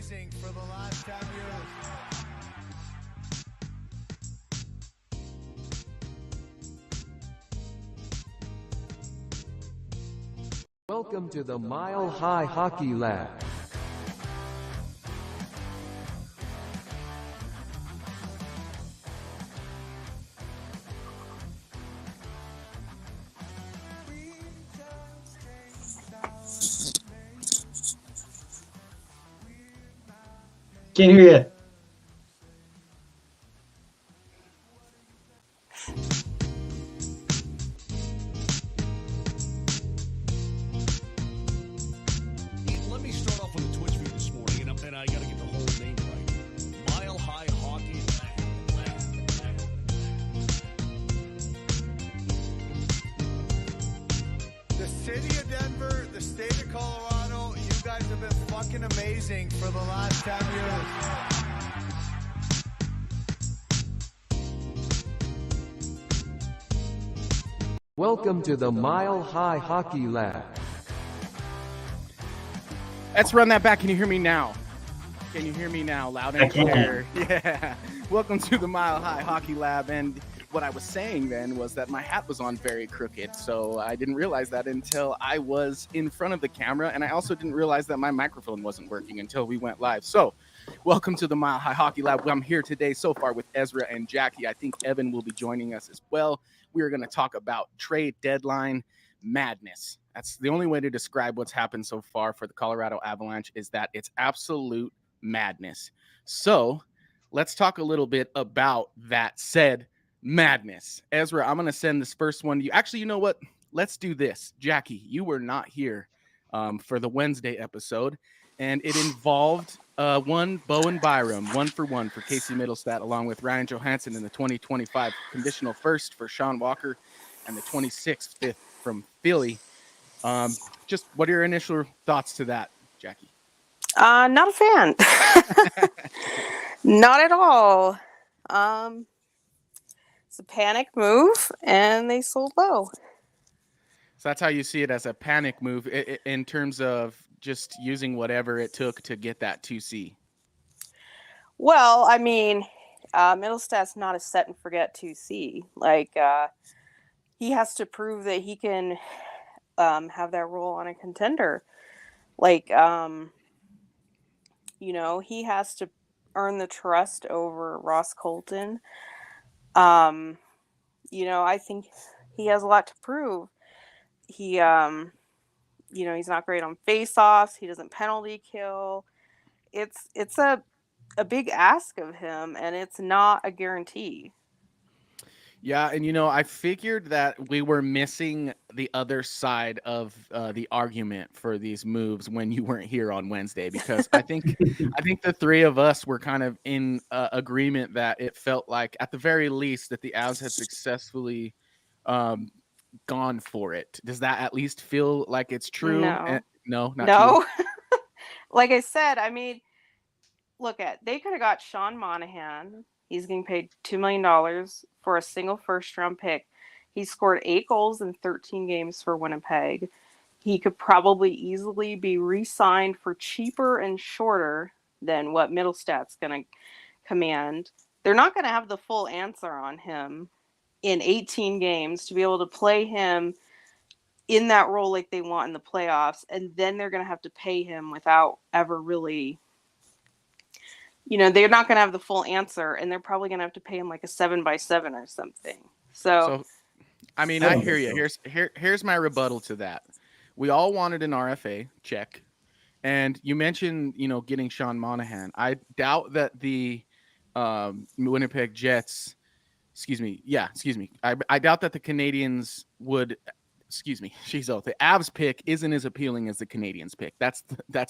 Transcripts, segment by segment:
amazing for the last 10 years. Welcome to the Mile High Hockey Lab. Can't hear you. Let me start off with a Twitch feed this morning, and I got to get the whole name right. Mile High Hockey The city of Denver, the state of Colorado, you guys have been fucking amazing for the last 10 years. Welcome to the Mile High Hockey Lab. Let's run that back. Can you hear me now? Can you hear me now? Loud and clear. Yeah. Welcome to the Mile High Hockey Lab. And what I was saying then was that my hat was on very crooked. So I didn't realize that until I was in front of the camera. And I also didn't realize that my microphone wasn't working until we went live. So welcome to the Mile High Hockey Lab. I'm here today so far with Ezra and Jackie. I think Evan will be joining us as well. We are going to talk about trade deadline madness. That's the only way to describe what's happened so far for the Colorado Avalanche, is that it's absolute madness. So let's talk a little bit about that said madness. Ezra, I'm going to send this first one to you. Actually, you know what? Let's do this. Jackie, you were not here for the Wednesday episode, and it involved one Bowen Byram, 1-for-1 for Casey Middlestat, along with Ryan Johansson in the 2025 conditional first for Sean Walker and the 26th fifth from Philly. Just what are your initial thoughts to that, Jackie? Not a fan. Not at all. It's a panic move, and they sold low. So that's how you see it, as a panic move in terms of just using whatever it took to get that 2C. Well, I mean, Middlestat's not a set and forget 2C. Like, he has to prove that he can have that role on a contender. Like, he has to earn the trust over Ross Colton. I think he has a lot to prove. He, he's not great on face-offs. He doesn't penalty kill. It's a big ask of him, and it's not a guarantee. Yeah, and I figured that we were missing the other side of the argument for these moves when you weren't here on Wednesday, because I think the three of us were kind of in agreement that it felt like, at the very least, that the Avs had successfully gone for it. Does that at least feel like it's true? No, not no. Like I said, I mean, they could have got Sean Monahan. He's getting paid $2 million for a single first-round pick. He scored 8 goals in 13 games for Winnipeg. He could probably easily be re-signed for cheaper and shorter than what Middlestat's going to command. They're not going to have the full answer on him in 18 games to be able to play him in that role like they want in the playoffs, and then they're going to have to pay him without ever really... they're not going to have the full answer, and they're probably going to have to pay him like a 7x7 or something. So I mean, I hear you. Here's my rebuttal to that. We all wanted an RFA check, and you mentioned, getting Sean Monahan. I doubt that the Winnipeg Jets, I doubt that the Canadians would. The Avs pick isn't as appealing as the Canadians pick. That's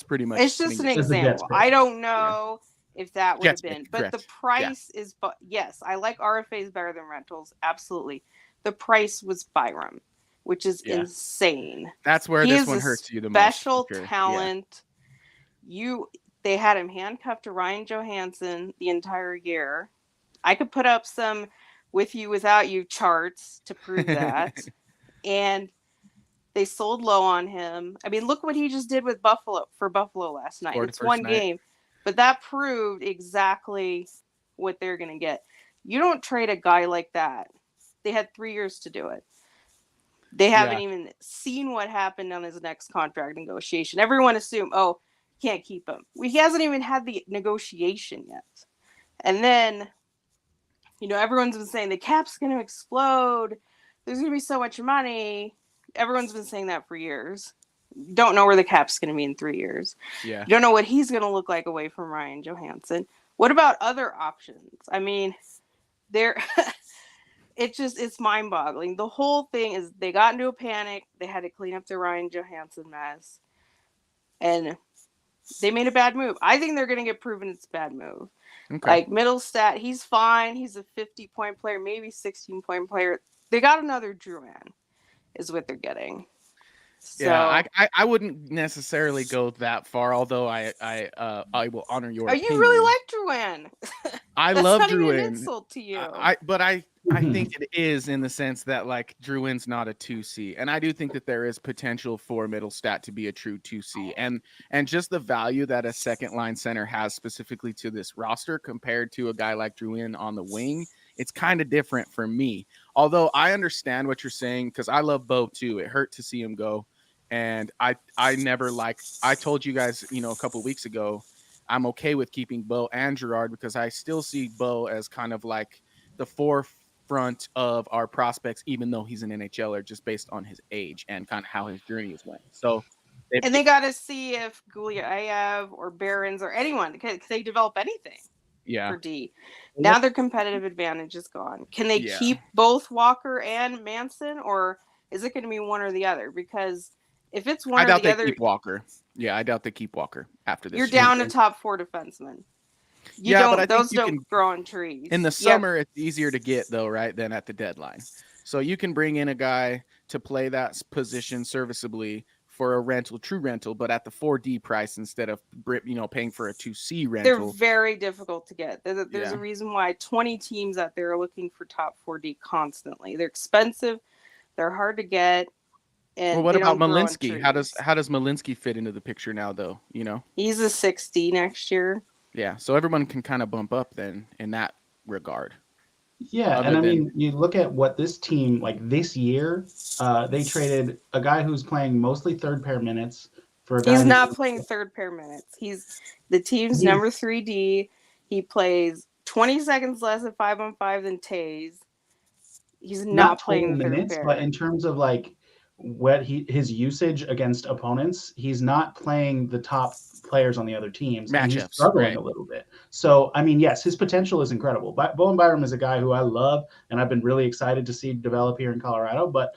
pretty much. It's just an example. I don't know. Yeah. If that would have been, but correct. The price is, yes, I like RFAs better than rentals. Absolutely. The price was Byram, which is insane. That's where this one hurts you the most. Special talent. Yeah. They had him handcuffed to Ryan Johansson the entire year. I could put up some with you, without you charts to prove that. And they sold low on him. I mean, look what he just did with Buffalo last night. It's one game. But that proved exactly what they're going to get. You don't trade a guy like that. They had 3 years to do it. They haven't even seen what happened on his next contract negotiation. Everyone assumed, oh, can't keep him. He hasn't even had the negotiation yet. And then, everyone's been saying the cap's going to explode. There's going to be so much money. Everyone's been saying that for years. Don't know where the cap's going to be in 3 years. Yeah. You don't know what he's going to look like away from Ryan Johansson. What about other options? I mean, it's mind-boggling. The whole thing is they got into a panic. They had to clean up the Ryan Johansson mess. And they made a bad move. I think they're going to get proven it's a bad move. Okay. Like Middlestat, he's fine. He's a 50-point player, maybe 16-point player. They got another Drouin, is what they're getting. So, yeah, I wouldn't necessarily go that far, although I will honor your opinion. You really like Drouin. I That's love not even Drouin. an insult to you. I think it is in the sense that like Drouin's not a 2C, and I do think that there is potential for Middlestat to be a true 2C, and just the value that a second line center has specifically to this roster compared to a guy like Drouin on the wing, it's kind of different for me. Although I understand what you're saying because I love Bo too. It hurt to see him go, and I never I told you guys a couple of weeks ago, I'm okay with keeping Bo and Girard because I still see Bo as kind of like the forefront of our prospects, even though he's an NHLer, just based on his age and kind of how his journey is went. So, they got to see if Gulyayev or Barons or anyone, can they develop anything for D? Now their competitive advantage is gone. Can they keep both Walker and Manson, or is it going to be one or the other? Because if it's one or the other, I doubt they keep Walker. Yeah, I doubt they keep Walker after this. You're down to top 4 defensemen. Those don't grow on trees. In the summer, it's easier to get though, right, than at the deadline. So you can bring in a guy to play that position serviceably for a true rental, but at the 4D price instead of paying for a 2C rental. They're very difficult to get. There's a reason why 20 teams out there are looking for top 4D constantly. They're expensive. They're hard to get. And what about Malinsky? How does Malinsky fit into the picture now, though? He's a 60 next year. Yeah, so everyone can kind of bump up then in that regard. Yeah, and I mean, you look at what this team, like this year, they traded a guy who's playing mostly third pair minutes for a guy. He's not playing third pair minutes. He's the team's number 3D. He plays 20 seconds less at 5-on-5 than Taze. He's not playing minutes, third pair. But in terms of like what his usage against opponents, he's not playing the top players on the other teams. Matchups, he's struggling a little bit. So, I mean, yes, his potential is incredible. But Bowen Byram is a guy who I love, and I've been really excited to see develop here in Colorado. But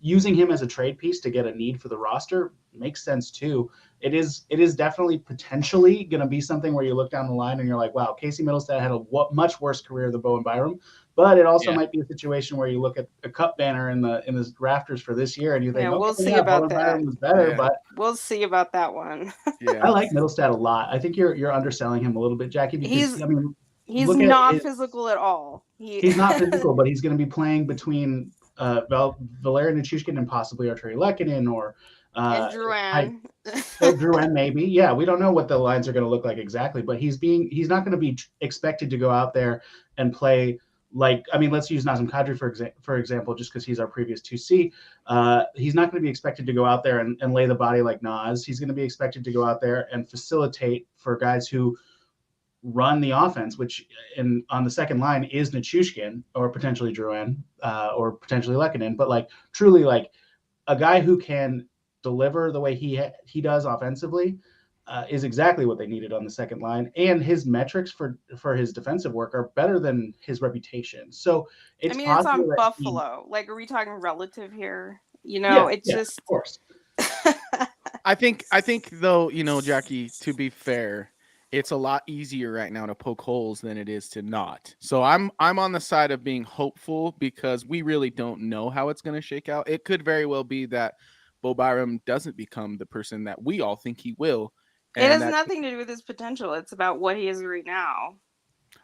using him as a trade piece to get a need for the roster makes sense too. It is definitely potentially going to be something where you look down the line and you're like, wow, Casey Middlestat had a much worse career than Bowen Byram. But it also might be a situation where you look at a cup banner in the rafters for this year and you think, we'll see about Bowen that. Byram was better, but we'll see about that one. I like Middlestat a lot. I think you're underselling him a little bit, Jackie. Because he's not physical at all. He's not physical, but he's going to be playing between Valerian Nichushkin and possibly Arturi Lehkonen or and Drouin. Drouin maybe. Yeah, we don't know what the lines are going to look like exactly, but he's not going to be expected to go out there and play. Like, I mean, let's use Nazem Kadri for example, just because he's our previous 2C. He's not going to be expected to go out there and lay the body like Naz. He's going to be expected to go out there and facilitate for guys who run the offense, which on the second line is Nichushkin or potentially Drouin or potentially Lehkonen. But like truly, like a guy who can deliver the way he does offensively is exactly what they needed on the second line, and his metrics for his defensive work are better than his reputation. So it's on Buffalo. Like, are we talking relative here? Just of course. I think though, Jackie, to be fair, it's a lot easier right now to poke holes than it is to not. So I'm on the side of being hopeful because we really don't know how it's going to shake out. It could very well be that Bo Byram doesn't become the person that we all think he will. It has nothing to do with his potential. It's about what he is right now.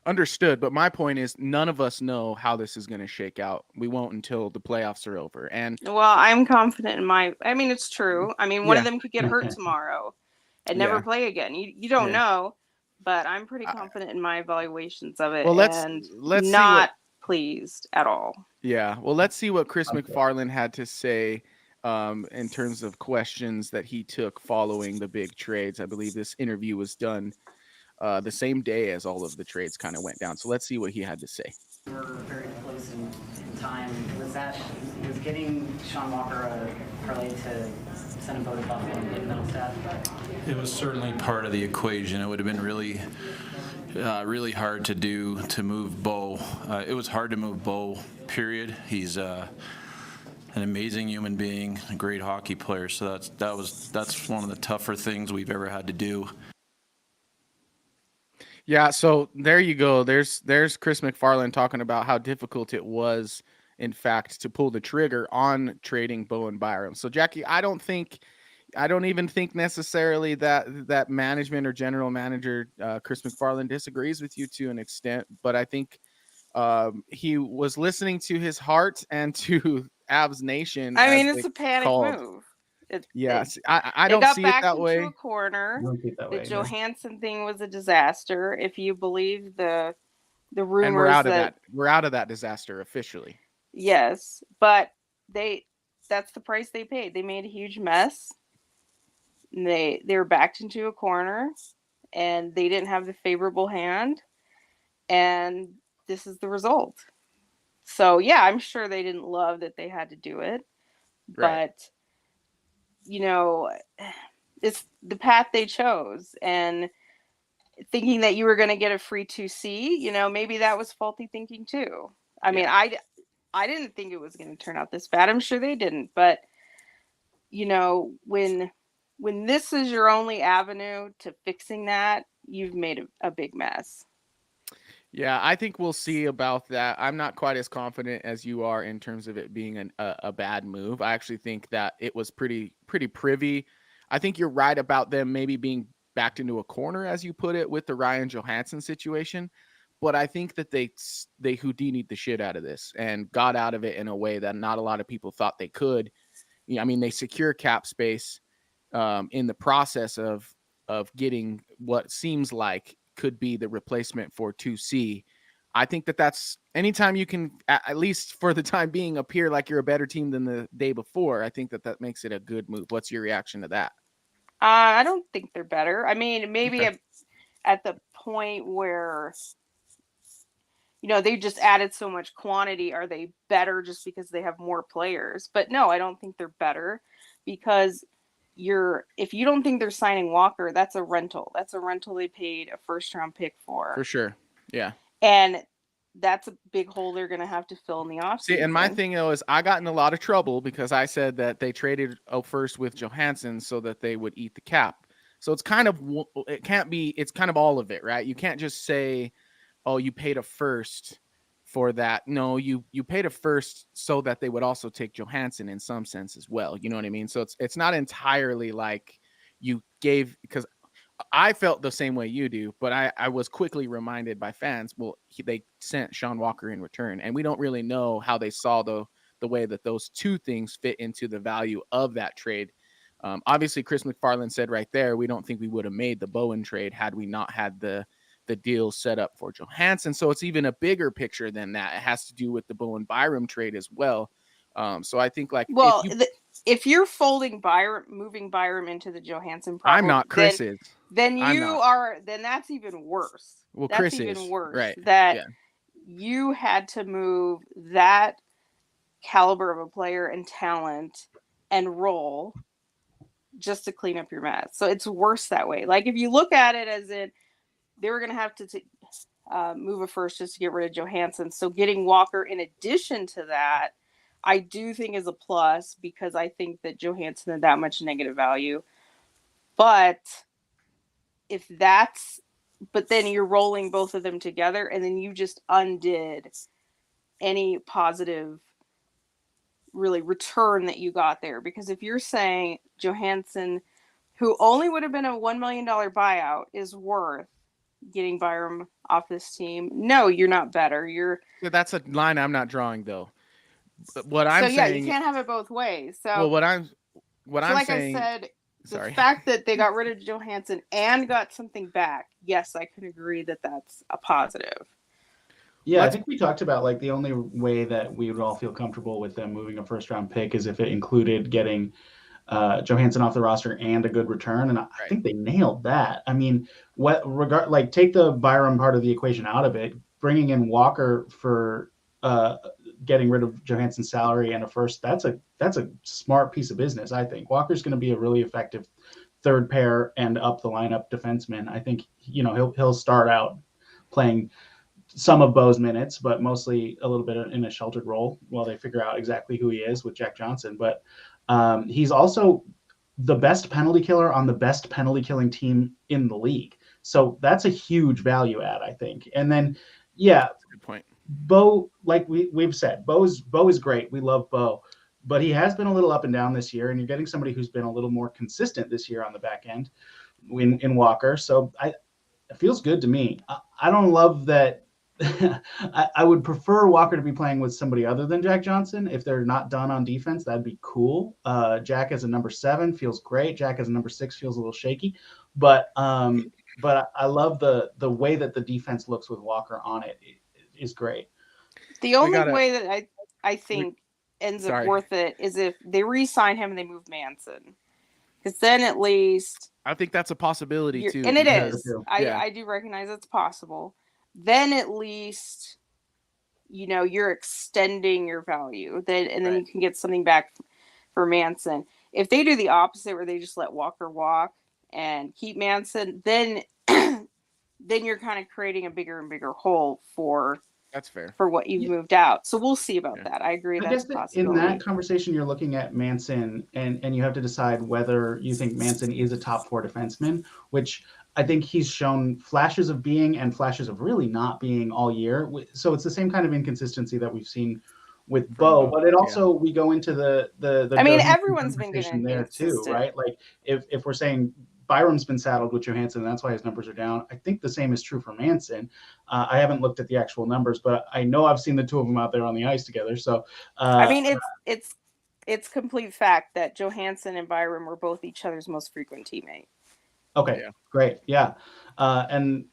Understood. But my point is none of us know how this is going to shake out. We won't until the playoffs are over. And well, I'm confident in it's true. I mean, one of them could get hurt tomorrow. and never play again. You don't Yeah. know, but I'm pretty confident in my evaluations of it, Well, let's not pleased at all. Yeah. Well, let's see what Chris McFarland had to say in terms of questions that he took following the big trades. I believe this interview was done the same day as all of the trades kind of went down. So let's see what he had to say. We're very close in time. Was getting Sean Walker a parlay to send a boat to Buffalo and get Middlestaff? It was certainly part of the equation. It would have been really hard to move Bo. It was hard to move Bo, period. He's an amazing human being, a great hockey player. So that's one of the tougher things we've ever had to do. Yeah, so there you go. There's Chris McFarland talking about how difficult it was, in fact, to pull the trigger on trading Bowen Byram. So Jackie, I don't even think necessarily that management or general manager Chris McFarland disagrees with you to an extent, but I think he was listening to his heart and to Avs Nation. I mean, it's a panic move. I don't see it that way. A corner. The Johansson thing was a disaster. If you believe the rumors, and we're out of that disaster officially. Yes, but that's the price they paid. They made a huge mess. They were backed into a corner, and they didn't have the favorable hand, and this is the result. So yeah, I'm sure they didn't love that they had to do it, right. But it's the path they chose, and thinking that you were going to get a free 2C, maybe that was faulty thinking too. I mean, I didn't think it was going to turn out this bad. I'm sure they didn't, but when this is your only avenue to fixing that, you've made a big mess. Yeah, I think we'll see about that. I'm not quite as confident as you are in terms of it being a bad move. I actually think that it was pretty privy. I think you're right about them maybe being backed into a corner, as you put it, with the Ryan Johansson situation. But I think that they Houdini'd the shit out of this and got out of it in a way that not a lot of people thought they could. I mean, they secure cap space in the process of getting what seems like could be the replacement for 2C. I think that's anytime you can, at least for the time being, appear like you're a better team than the day before. I think that makes it a good move. What's your reaction to that? I don't think they're better. I mean, maybe at the point where, they just added so much quantity. Are they better just because they have more players? But no, I don't think they're better because if you don't think they're signing Walker, that's a rental. That's a rental they paid a first-round pick for. For sure. Yeah. And that's a big hole they're going to have to fill in the offseason. See, and my thing, though, is I got in a lot of trouble because I said that they traded first with Johansson so that they would eat the cap. So it's kind of all of it, right? You can't just say, oh, you paid a first for that. No, you paid a first so that they would also take Johansson in some sense as well. You know what I mean? So it's not entirely like you gave, because I felt the same way you do, but I was quickly reminded by fans, they sent Sean Walker in return, and we don't really know how they saw the way that those two things fit into the value of that trade. Obviously, Chris McFarland said right there, we don't think we would have made the Bowen trade had we not had the deal set up for Johansson. So it's even a bigger picture than that. It has to do with the Bowen Byram trade as well. So I think if you're folding moving Byram into the Johansson problem, I'm not. Chris is. Then then that's even worse. Well, that's Chris even is worse. right. That you had to move that caliber of a player and talent and role just to clean up your mess. So it's worse that way. Like if you look at it as in they were going to have to move a first just to get rid of Johansson. So getting Walker in addition to that, I do think is a plus because I think that Johansson had that much negative value. But then you're rolling both of them together and then you just undid any positive really return that you got there. Because if you're saying Johansson, who only would have been a $1 million buyout, is worth getting Byram off this team, no, you're not better. That's a line I'm not drawing though. What I'm saying, you can't have it both ways. So well, what I'm saying, I said, Sorry. fact that they got rid of Johansson and got something back, yes, I can agree that that's a positive. Yeah, I think we talked about like the only way that we would all feel comfortable with them moving a first round pick is if it included getting Johansson off the roster and a good return, and I think they nailed that. I mean, take the Byram part of the equation out of it, bringing in Walker for getting rid of Johansson's salary and a first. That's a smart piece of business. I think Walker's going to be a really effective third pair and up the lineup defenseman. I think he'll start out playing some of Bo's minutes, but mostly a little bit in a sheltered role while they figure out exactly who he is with Jack Johnson. But he's also the best penalty killer on the best penalty killing team in the league. So that's a huge value add, I think. And then, that's a good point. Bo, like we've said, Bo is great. We love Bo, but he has been a little up and down this year, and you're getting somebody who's been a little more consistent this year on the back end in Walker. So it feels good to me. I don't love that. I would prefer Walker to be playing with somebody other than Jack Johnson. If they're not done on defense, that'd be cool. Jack as a number 7 feels great. Jack as a number 6 feels a little shaky, but I love the way that the defense looks with Walker on it is great. The only way that I think ends up worth it is if they re-sign him and they move Manson, because then at least I think that's a possibility too. And it is. I do recognize it's possible. Then at least, you're extending your value. Then you can get something back for Manson. If they do the opposite, where they just let Walker walk and keep Manson, then you're kind of creating a bigger and bigger hole for. That's fair. For what you've moved out. So we'll see about that. I agree. I guess that in that conversation, you're looking at Manson and you have to decide whether you think Manson is a top 4 defenseman, which I think he's shown flashes of being and flashes of really not being all year. So it's the same kind of inconsistency that we've seen with Bo, but it also, we go into the I mean, everyone's been getting there too, right? Like if we're saying Byram's been saddled with Johansson, and that's why his numbers are down. I think the same is true for Manson. I haven't looked at the actual numbers, but I know I've seen the two of them out there on the ice together. So I mean, it's complete fact that Johansson and Byram were both each other's most frequent teammate. Okay, great, yeah, and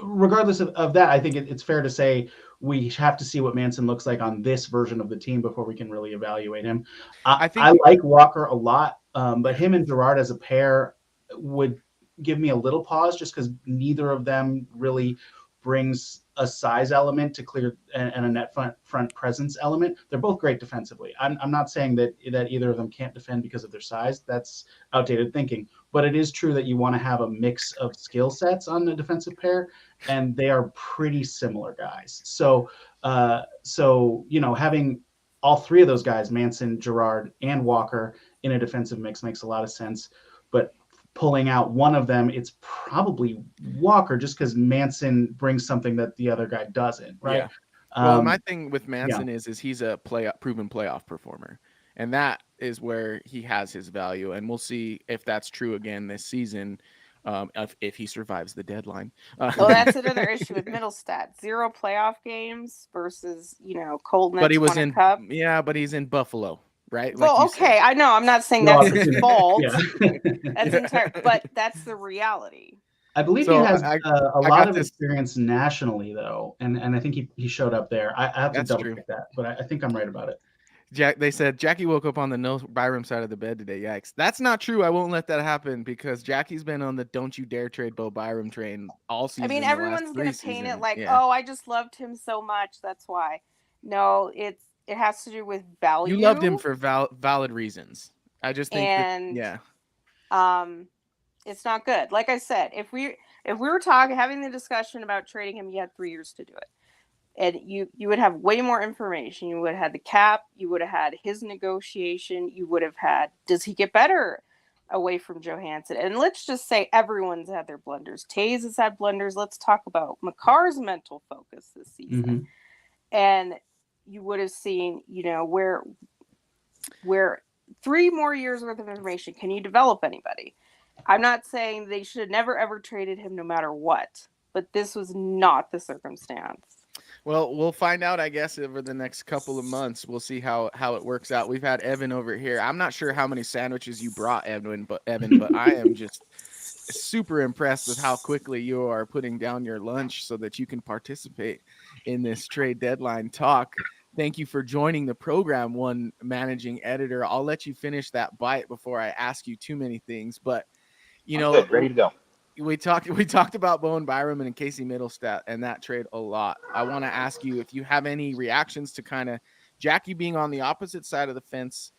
regardless of that, I think it's fair to say we have to see what Manson looks like on this version of the team before we can really evaluate him. I like Walker a lot. But him and Girard as a pair would give me a little pause, just because neither of them really brings a size element to clear and a net front presence element. They're both great defensively. I'm not saying that either of them can't defend because of their size. That's outdated thinking. But it is true that you want to have a mix of skill sets on the defensive pair, and they are pretty similar guys. So having all 3 of those guys, Manson, Girard, and Walker, in a defensive mix makes a lot of sense. But pulling out one of them, it's probably Walker, just because Manson brings something that the other guy doesn't, right? Yeah. Well, my thing with Manson is he's a proven playoff performer, and that is where he has his value. And we'll see if that's true again this season, if he survives the deadline. Well, that's another issue with Middlestat. 0 playoff games versus Coldness. But he was in Cup. Yeah, but he's in Buffalo. Right. Well, okay. I know. I'm not saying that's his fault. That's entire, but that's the reality. I believe he has a lot of experience nationally, though, and I think he showed up there. I have to double check that, but I think I'm right about it. They said Jackie woke up on the no Byram side of the bed today. Yikes! That's not true. I won't let that happen, because Jackie's been on the "Don't you dare trade Bo Byram" train all season. I mean, everyone's gonna paint it like, oh, I just loved him so much. That's why. No, it has to do with value. You loved him for valid reasons. I just think it's not good. Like I said, if we were having the discussion about trading him, you had 3 years to do it. And you would have way more information. You would have had the cap, you would have had his negotiation, you would have had, does he get better away from Johansson? And let's just say everyone's had their blunders. Taves has had blunders. Let's talk about Makar's mental focus this season. Mm-hmm. And you would have seen, where 3 more years worth of information. Can you develop anybody? I'm not saying they should have never, ever traded him no matter what, but this was not the circumstance. Well, we'll find out, I guess, over the next couple of months. We'll see how it works out. We've had Evan over here. I'm not sure how many sandwiches you brought, Evan, but I am just super impressed with how quickly you are putting down your lunch so that you can participate in this trade deadline talk. Thank you for joining the program, one managing editor. I'll let you finish that bite before I ask you too many things, but I'm good, ready to go. We talked about Bowen Byram and Casey Middlestat and that trade a lot. I want to ask you if you have any reactions to kind of Jackie being on the opposite side of the fence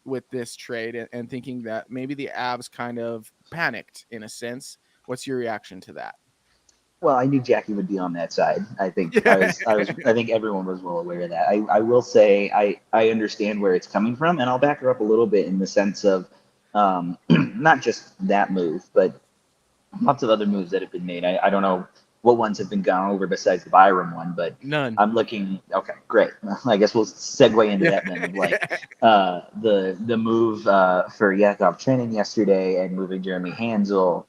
with this trade and thinking that maybe the Avs kind of panicked in a sense. What's your reaction to that? Well, I knew Jackie would be on that side. I think I think everyone was well aware of that. I will say I understand where it's coming from, and I'll back her up a little bit in the sense of not just that move, but lots of other moves that have been made. I don't know what ones have been gone over besides the Byram one, but none. I'm looking. Okay, great. I guess we'll segue into that then. Like the move for Yakov Trenin yesterday, and moving Jeremy Hansel,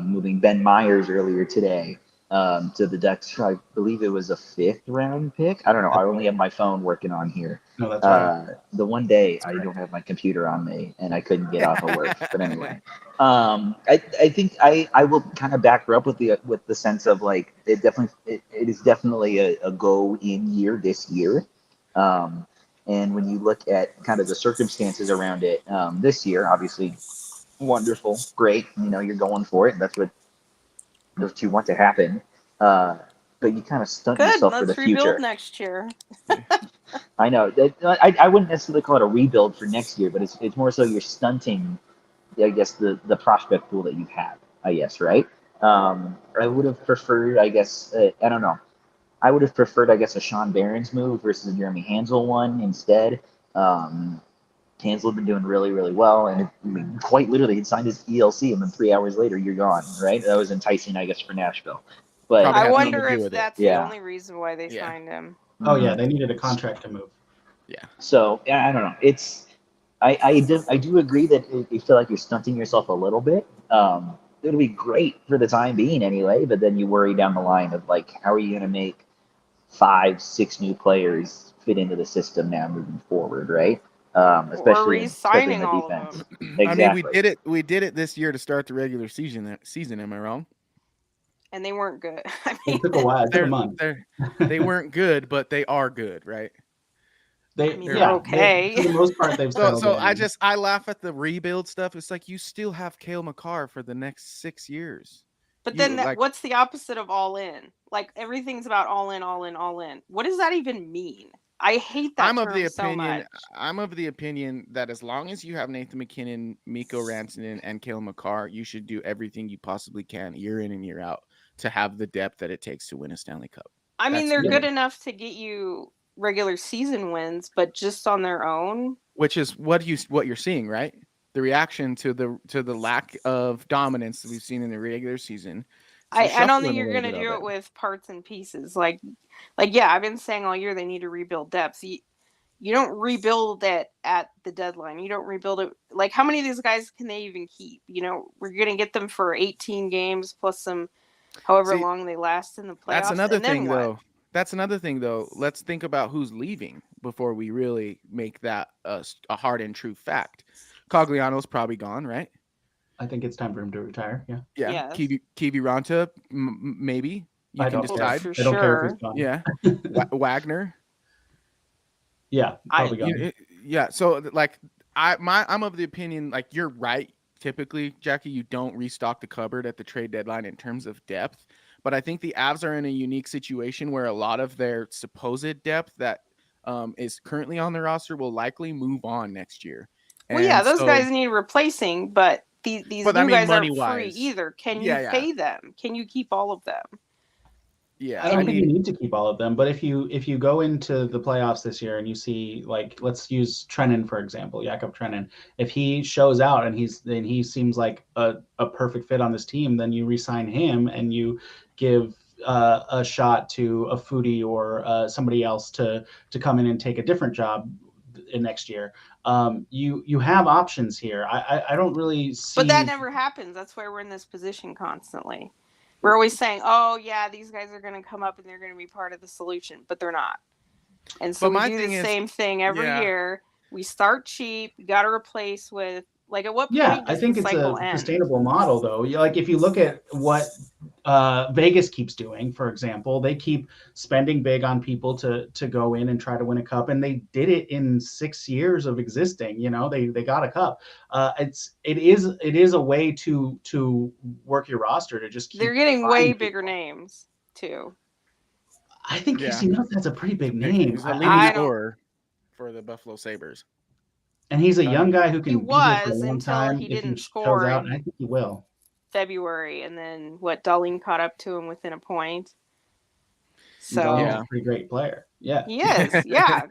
moving Ben Myers earlier today to the Ducks. I believe it was a 5th round pick. I don't know. I only have my phone working on here. No, that's right. The one day I don't have my computer on me and I couldn't get off of work. But anyway, I think I will kind of back her up with the sense of like it is definitely a go in year this year. And when you look at kind of the circumstances around it this year, obviously wonderful, great. You're going for it. That's what you want to happen. But you kind of stunt yourself for the Let's rebuild future. next year. I know. I wouldn't necessarily call it a rebuild for next year, but it's more so you're stunting, I guess, the prospect pool that you have, I guess, right? I would have preferred, I guess, I don't know. I would have preferred, I guess, a Sean Barron's move versus a Jeremy Hansel one instead. Hansel had been doing really, really well, and quite literally, he'd signed his ELC, and then 3 hours later, you're gone, right? That was enticing, I guess, for Nashville. But Probably I has wonder nothing to do if with it. that's the only reason why they signed him. Oh yeah, they needed a contract to move. Yeah. So I don't know. It's I do agree that you feel like you're stunting yourself a little bit. It'll be great for the time being anyway, but then you worry down the line of like, how are you going to make 5-6 new players fit into the system now moving forward, right? Especially or re-signing the all defense. of them. Exactly. I mean, we did it this year to start the regular season. Am I wrong? And they weren't good. It took a while. It took a month. They weren't good, but they are good, right? They're okay. For the most part, they've settled So in. I laugh at the rebuild stuff. It's like you still have Cale Makar for the next 6 years. But then what's the opposite of all in? Like everything's about all in, all in, all in. What does that even mean? I hate that term so much. I'm of the opinion that as long as you have Nathan McKinnon, Mikko Rantanen, and Cale Makar, you should do everything you possibly can year in and year out to have the depth that it takes to win a Stanley Cup. I mean, they're good enough to get you regular season wins, but just on their own. Which is what you're seeing, right? The reaction to the lack of dominance that we've seen in the regular season. I don't think you're going to do it with parts and pieces. Like yeah, I've been saying all year they need to rebuild depth. You don't rebuild it at the deadline. You don't rebuild it. Like, how many of these guys can they even keep? We're going to get them for 18 games plus some, however long they last in the playoffs. That's another thing, though. Let's think about who's leaving before we really make that a hard and true fact. Cogliano's probably gone, right? I think it's time for him to retire. Yeah. Yeah. Kiwi Ranta, maybe. You can decide. For I don't care if he's sure. gone. Yeah. Wagner. Yeah, probably gone. Yeah. So like I'm of the opinion, like, you're right. Typically, Jackie, you don't restock the cupboard at the trade deadline in terms of depth. But I think the Avs are in a unique situation where a lot of their supposed depth that is currently on the roster will likely move on next year. Well, yeah, those guys need replacing, but these new guys aren't free either. Can you pay them? Can you keep all of them? Yeah, I don't think you need to keep all of them, but if you go into the playoffs this year and you see, like, let's use Trenin for example, Jakub Trenin. If he shows out and he seems like a perfect fit on this team, then you re-sign him and you give a shot to a Foudy or somebody else to come in and take a different job in next year. You have options here. I don't really see. But that never happens. That's why we're in this position constantly. We're always saying, "Oh yeah, these guys are going to come up and they're going to be part of the solution," but they're not. And so But we my do thing the is- same thing every yeah. year. We start cheap. You got to replace with like at what Yeah, point I does think the it's a cycle end? sustainable model, though. Like if you look at what Vegas keeps doing, for example, they keep spending big on people to go in and try to win a cup, and they did it in 6 years of existing. You know, they got a cup. It is a way to work your roster to just keep. They're getting way finding bigger people. names too. I think Yeah. Casey Mills has a pretty big name. He's a I leading mean, I don't- scorer for the Buffalo Sabres. and he's a young guy who He can be here for a was long until time he if he didn't shows score out, in and I think he will. February, and then what? Darlene caught up to him within a point. So Darlene's a pretty great player. Yeah. he is, yeah,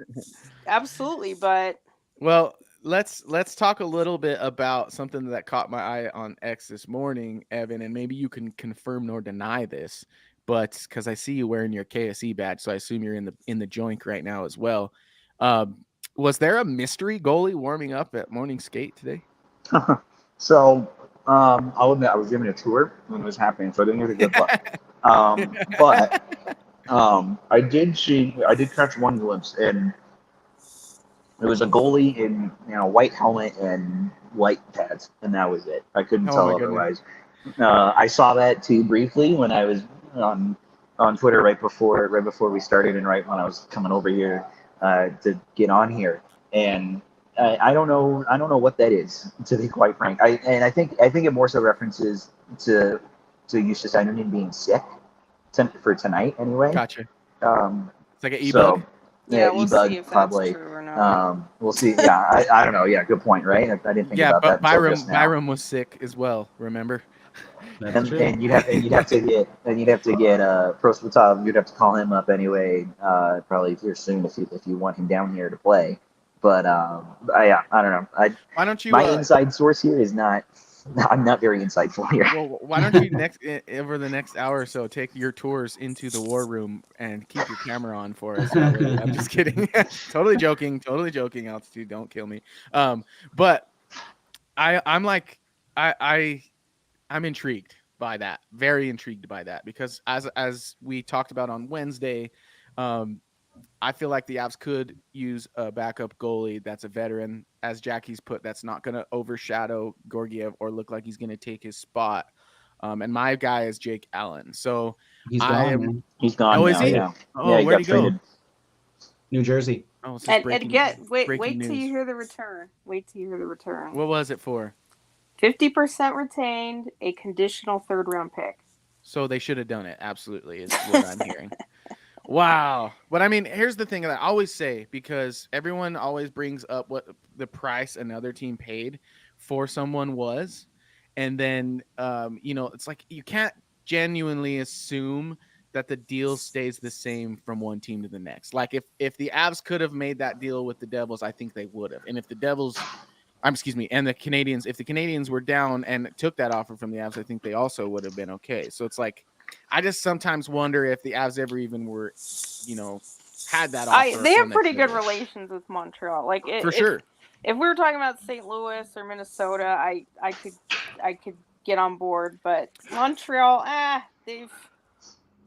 absolutely. But Well, let's talk a little bit about something that caught my eye on X this morning, Evan, and maybe you can confirm nor deny this, but because I see you wearing your KSE badge, so I assume you're in the joint right now as well. Was there a mystery goalie warming up at morning skate today? So I'll admit I was giving a tour when it was happening, so I didn't get a good look. But I did catch one glimpse, and it was a goalie in white helmet and white pads, and that was it. I couldn't tell otherwise. I saw that too briefly when I was on Twitter right before we started, and right when I was coming over here to get on here, and I don't know what that is, to be quite frank. I think it more so references to Eustace Einerman being sick for tonight anyway. Gotcha. It's like an e-bug. So, yeah, we'll e-bug, see if probably. that's true or not. We'll see. Yeah, I don't know. Yeah, good point, right? I didn't think about that until just now. Byram was sick as well, remember? And you'd have to get Prosvetov. You'd have to call him up anyway, probably here soon if you want him down here to play. But I don't know. Why don't you? My inside source here is not. I'm not very insightful here. Well, why don't you over the next hour or so take your tours into the war room and keep your camera on for us? I'm just kidding. Totally joking. Altitude, don't kill me. But I'm intrigued by that. Very intrigued by that, because as we talked about on Wednesday, I feel like the Avs could use a backup goalie that's a veteran, as Jackie's put, that's not going to overshadow Georgiev or look like he's going to take his spot. And my guy is Jake Allen. So He's gone, man. He's gone. Oh, now, is he? Yeah. Oh, he where'd got he go? traded. New Jersey. Oh, it's just And breaking wait news. till you hear the return. Wait till you hear the return. What was it for? 50% retained, a conditional third-round pick. So they should have done it. Absolutely, is what I'm hearing. Wow. But I mean, here's the thing that I always say, because everyone always brings up what the price another team paid for someone was. And then, it's like you can't genuinely assume that the deal stays the same from one team to the next. Like if the Avs could have made that deal with the Devils, I think they would have. And if the Devils, and the Canadians, if the Canadians were down and took that offer from the Avs, I think they also would have been okay. So it's like, I just sometimes wonder if the Avs ever even were, had that offer. They have pretty good relations with Montreal. Like for sure. If we were talking about St. Louis or Minnesota, I could get on board. But Montreal, they've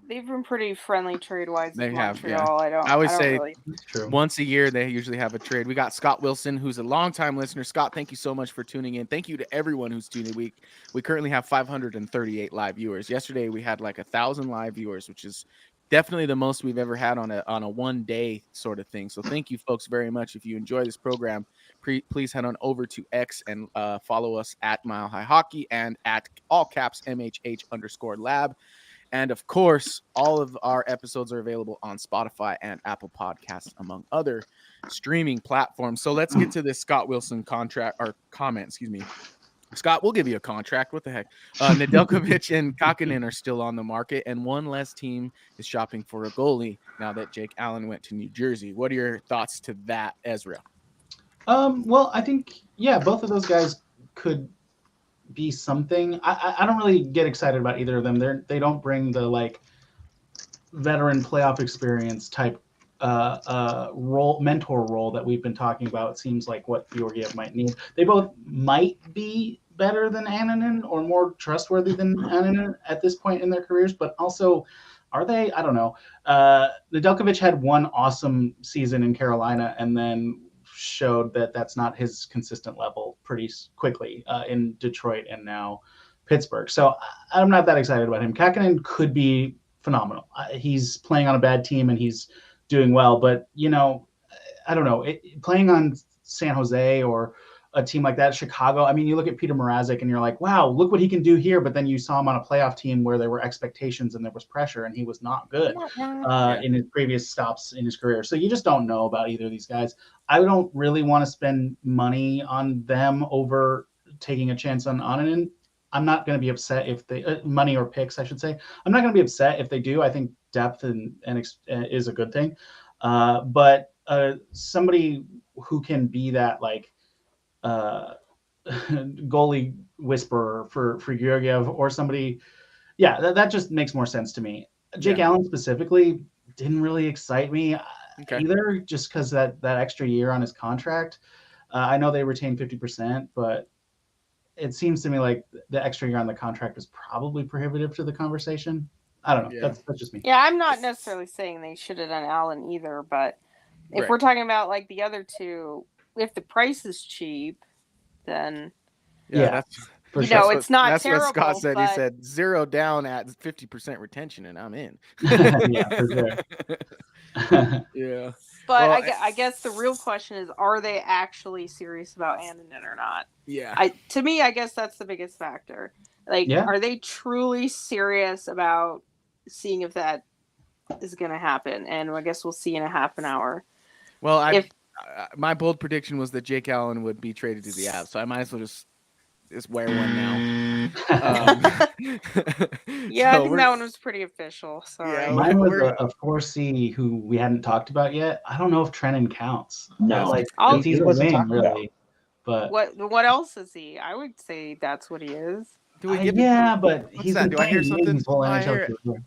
been pretty friendly trade-wise with Montreal. Yeah. I always say True. once a year they usually have a trade. We got Scott Wilson, who's a longtime listener. Scott, thank you so much for tuning in. Thank you to everyone who's tuned in. We currently have 538 live viewers. Yesterday we had like 1,000 live viewers, which is definitely the most we've ever had on a one day sort of thing. So thank you folks very much. If you enjoy this program, please head on over to X and follow us at Mile High Hockey and at all caps MHH_lab. And of course, all of our episodes are available on Spotify and Apple Podcasts, among other streaming platforms. So let's get to this Scott Wilson comment. Scott, we'll give you a contract. What the heck? Nedeljkovic and Kakinen are still on the market, and one less team is shopping for a goalie now that Jake Allen went to New Jersey. What are your thoughts to that, Ezra? Well, I think, both of those guys could be something. I don't really get excited about either of them. They don't bring the veteran playoff experience type mentor role that we've been talking about. It seems like what Georgiev might need. They both might be better than Annunen or more trustworthy than Annunen at this point in their careers, but also are they? I don't know. Nedeljkovic had one awesome season in Carolina and then showed that that's not his consistent level pretty quickly in Detroit and now Pittsburgh. So I'm not that excited about him. Kakkonen could be phenomenal. He's playing on a bad team and he's doing well, but I don't know. Playing on San Jose or a team like that, Chicago. I mean, you look at Peter Mrazek and you're like, wow, look what he can do here. But then you saw him on a playoff team where there were expectations and there was pressure, and he was not good in his previous stops in his career. So you just don't know about either of these guys. I don't really want to spend money on them over taking a chance on Annunen. I'm not going to be upset if they money or picks, I should say. I'm not going to be upset if they do. I think depth and is a good thing. But somebody who can be that like goalie whisperer for Georgiev or somebody, that just makes more sense to me. Jake Allen specifically didn't really excite me either, just because that extra year on his contract. I know they retained 50%, but it seems to me like the extra year on the contract is probably prohibitive to the conversation. I don't know. That's just me. Yeah, I'm not necessarily saying they should have done Allen either, but if we're talking about like the other two, if the price is cheap, then that's for sure. It's not that's terrible. What Scott said. But... He said 0 down at 50% retention, and I'm in. Yeah, for sure. Yeah. But I guess the real question is, are they actually serious about Annunen or not? Yeah. To me, I guess that's the biggest factor. Like, are they truly serious about seeing if that is going to happen? And I guess we'll see in a half an hour. Well, my bold prediction was that Jake Allen would be traded to the Avs, so I might as well just wear one now. I think that one was pretty official. Sorry. Yeah, mine was a 4C who we hadn't talked about yet. I don't know if Trennan counts. No, he's a wing, really. But what else is he? I would say that's what he is. But he's been Do I hear something? Wings whole NHL career.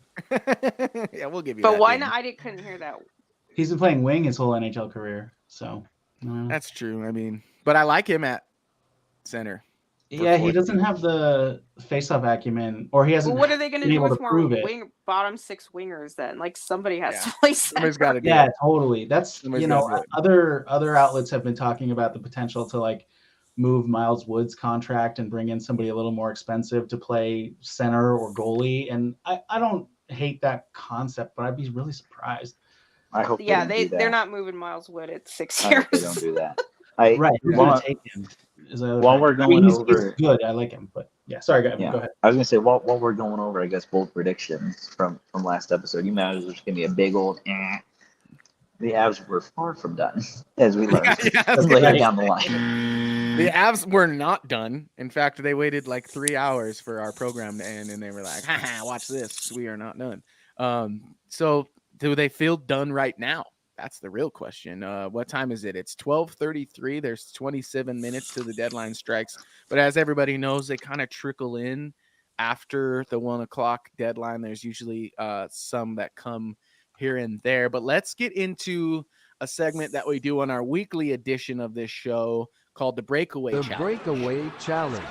Yeah, we'll give you. But why not? Couldn't hear that. He's been playing wing his whole NHL career, so that's true. I mean, but I like him at center. Yeah, he doesn't have the face-off acumen, or he hasn't. Well, what are they going to do with more bottom six wingers then? Like somebody has to play center. Somebody's got to do it. Totally. That's other outlets have been talking about the potential to like move Miles Wood's contract and bring in somebody a little more expensive to play center or goalie, and I don't hate that concept, but I'd be really surprised. I hope. They're not moving Miles Wood at 6 years. They don't do that. You're gonna take him. While we're going over, he's good. I like him, but sorry, go ahead. I was gonna say while we're going over, I guess bold predictions from last episode. You might as well just give me a big old. The Avs were far from done, as we learned later down the line. The Avs were not done. In fact, they waited like 3 hours for our program to end, and they were like, "Ha, watch this. We are not done." So, do they feel done right now? That's the real question. What time is it? It's 12:33. There's 27 minutes to the deadline strikes. But as everybody knows, they kind of trickle in after the 1 o'clock deadline. There's usually some that come here and there. But let's get into a segment that we do on our weekly edition of this show called the Breakaway Challenge. The Breakaway Challenge.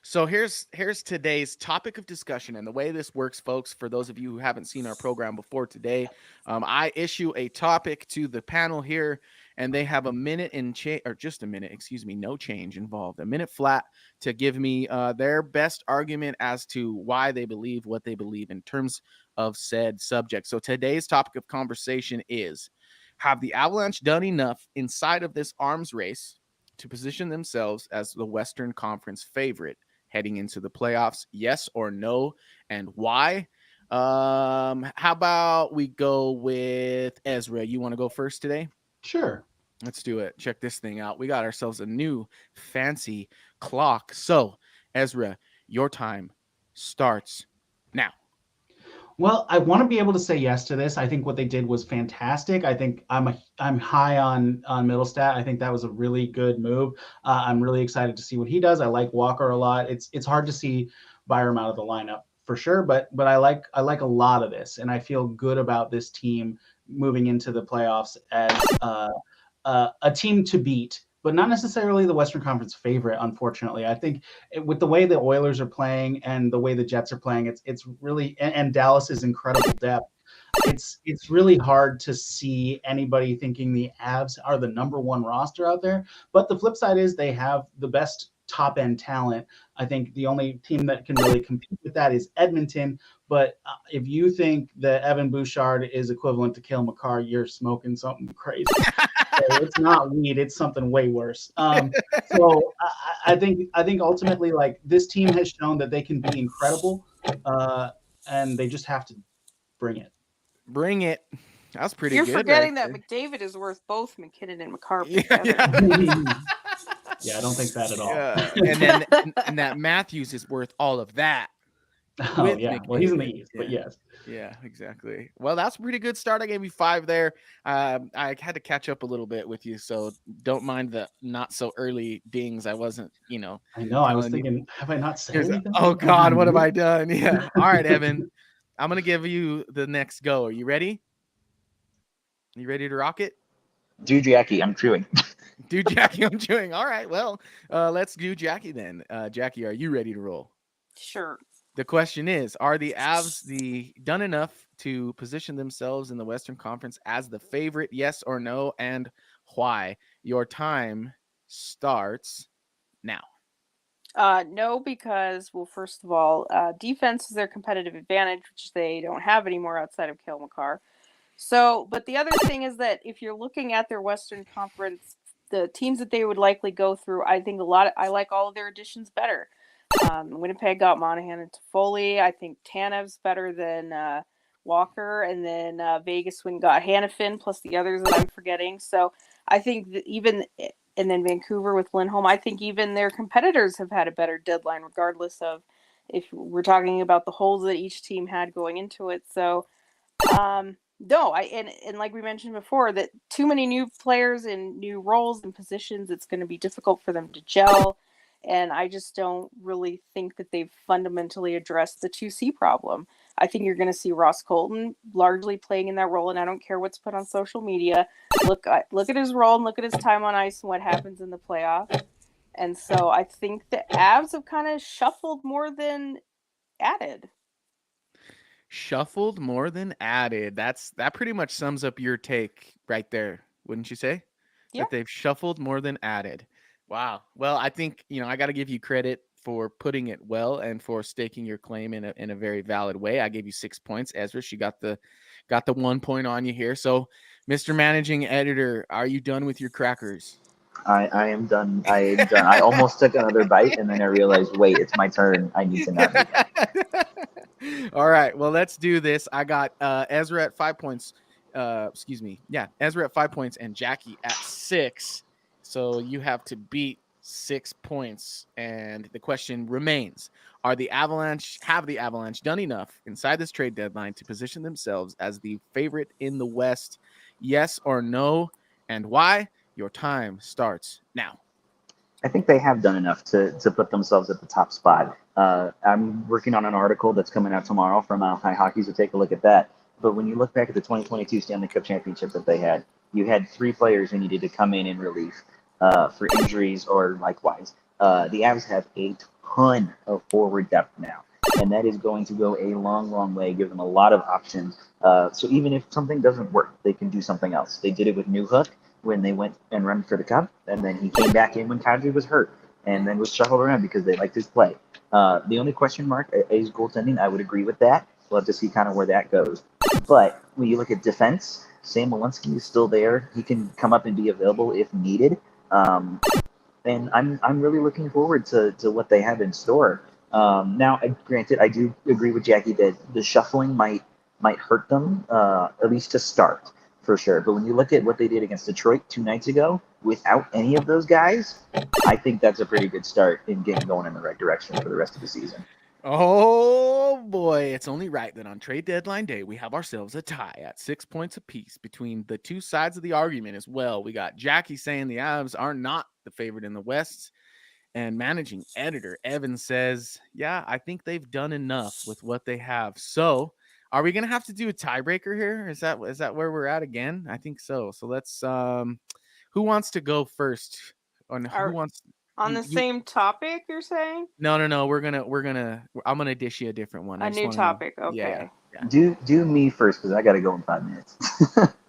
So here's today's topic of discussion, and the way this works, folks, for those of you who haven't seen our program before today, I issue a topic to the panel here, and they have a minute no change involved, a minute flat to give me their best argument as to why they believe what they believe in terms of said subject. So today's topic of conversation is, have the Avalanche done enough inside of this arms race to position themselves as the Western Conference favorite heading into the playoffs? Yes or no, and why? How about we go with Ezra? You want to go first today? Sure. Let's do it. Check this thing out. We got ourselves a new fancy clock. So, Ezra, your time starts now. Well, I want to be able to say yes to this. I think what they did was fantastic. I think I'm high on Middlestat. I think that was a really good move. I'm really excited to see what he does. I like Walker a lot. It's hard to see Byram out of the lineup for sure, but I like a lot of this, and I feel good about this team moving into the playoffs as a team to beat, but not necessarily the Western Conference favorite. Unfortunately, I think with the way the Oilers are playing and the way the Jets are playing, it's really and Dallas's incredible depth. It's really hard to see anybody thinking the Avs are the number one roster out there. But the flip side is they have the best top end talent. I think the only team that can really compete with that is Edmonton. But if you think that Evan Bouchard is equivalent to Cale Makar, you're smoking something crazy. So it's not weed; it's something way worse. So I think ultimately, like, this team has shown that they can be incredible, and they just have to bring it. Bring it. That was pretty You're good. forgetting right that McDavid is worth both McKinnon and McCarr. Yeah, I don't think that at all. And that Matthews is worth all of that. Oh yeah, well he's in the East, but yes. Yeah, exactly. Well, that's a pretty good start. I gave you 5 there. I had to catch up a little bit with you, so don't mind the not so early dings. I wasn't, I know. I was thinking, have I not said anything? Oh God, what have I done? Yeah. All right, Evan. I'm gonna give you the next go. Are you ready? You ready to rock it? Do Jackie, I'm chewing. Do Jackie, I'm chewing. All right. Well, let's do Jackie then. Jackie, are you ready to roll? Sure. The question is, are the Avs done enough to position themselves in the Western Conference as the favorite? Yes or no, and why? Your time starts now. No, because, well, first of all, defense is their competitive advantage, which they don't have anymore outside of Cale Makar. So, but the other thing is that if you're looking at their Western Conference, the teams that they would likely go through, I think I like all of their additions better. Winnipeg got Monahan and Toffoli. I think Tanev's better than Walker, and then Vegas got Hannafin plus the others that I'm forgetting. So I think that and then Vancouver with Lindholm, I think even their competitors have had a better deadline, regardless of if we're talking about the holes that each team had going into it. So, no, and like we mentioned before, that too many new players in new roles and positions, it's going to be difficult for them to gel. And I just don't really think that they've fundamentally addressed the 2C problem. I think you're going to see Ross Colton largely playing in that role, and I don't care what's put on social media. Look at his role and look at his time on ice and what happens in the playoffs. And so I think the Avs have kind of shuffled more than added. Shuffled more than added. That pretty much sums up your take right there, wouldn't you say? Yeah. That they've shuffled more than added. Wow. Well, I think, I got to give you credit for putting it well and for staking your claim in a very valid way. I gave you 6 points. Ezra, she got the 1 point on you here. So, Mr. Managing Editor, are you done with your crackers? I am done. I am done. I almost took another bite, and then I realized, wait, it's my turn. I need to not do that. All right. Well, let's do this. I got Ezra at 5 points. Yeah, Ezra at 5 points and Jackie at 6. So you have to beat 6 points. And the question remains, have the Avalanche done enough inside this trade deadline to position themselves as the favorite in the West? Yes or no? And why? Your time starts now. I think they have done enough to put themselves at the top spot. I'm working on an article that's coming out tomorrow from Mile High Hockey, so take a look at that. But when you look back at the 2022 Stanley Cup Championship that they had, you had 3 players who needed to come in relief for injuries or likewise. The Avs have a ton of forward depth now, and that is going to go a long, long way, give them a lot of options. So even if something doesn't work, they can do something else. They did it with Newhook when they went and run for the cup, and then he came back in when Kadri was hurt, and then was shuffled around because they liked his play. The only question mark is goaltending. I would agree with that. We'll have to see kind of where that goes. But when you look at defense, Sam Walensky is still there. He can come up and be available if needed. And I'm really looking forward to what they have in store. Now, granted, I do agree with Jackie that the shuffling might hurt them, at least to start. For sure. But when you look at what they did against Detroit 2 nights ago, without any of those guys, I think that's a pretty good start in getting going in the right direction for the rest of the season. Oh, boy. It's only right that on trade deadline day, we have ourselves a tie at 6 points apiece between the two sides of the argument as well. We got Jackie saying the Avs are not the favorite in the West. And managing editor Evan says, yeah, I think they've done enough with what they have. So Are we gonna have to do a tiebreaker here? Is that where we're at again? I think so. So let's who wants to go first? On who wants on the same topic you're saying? No. I'm gonna dish you a different one. A new topic. Okay. Yeah. Do me first because I gotta go in 5 minutes.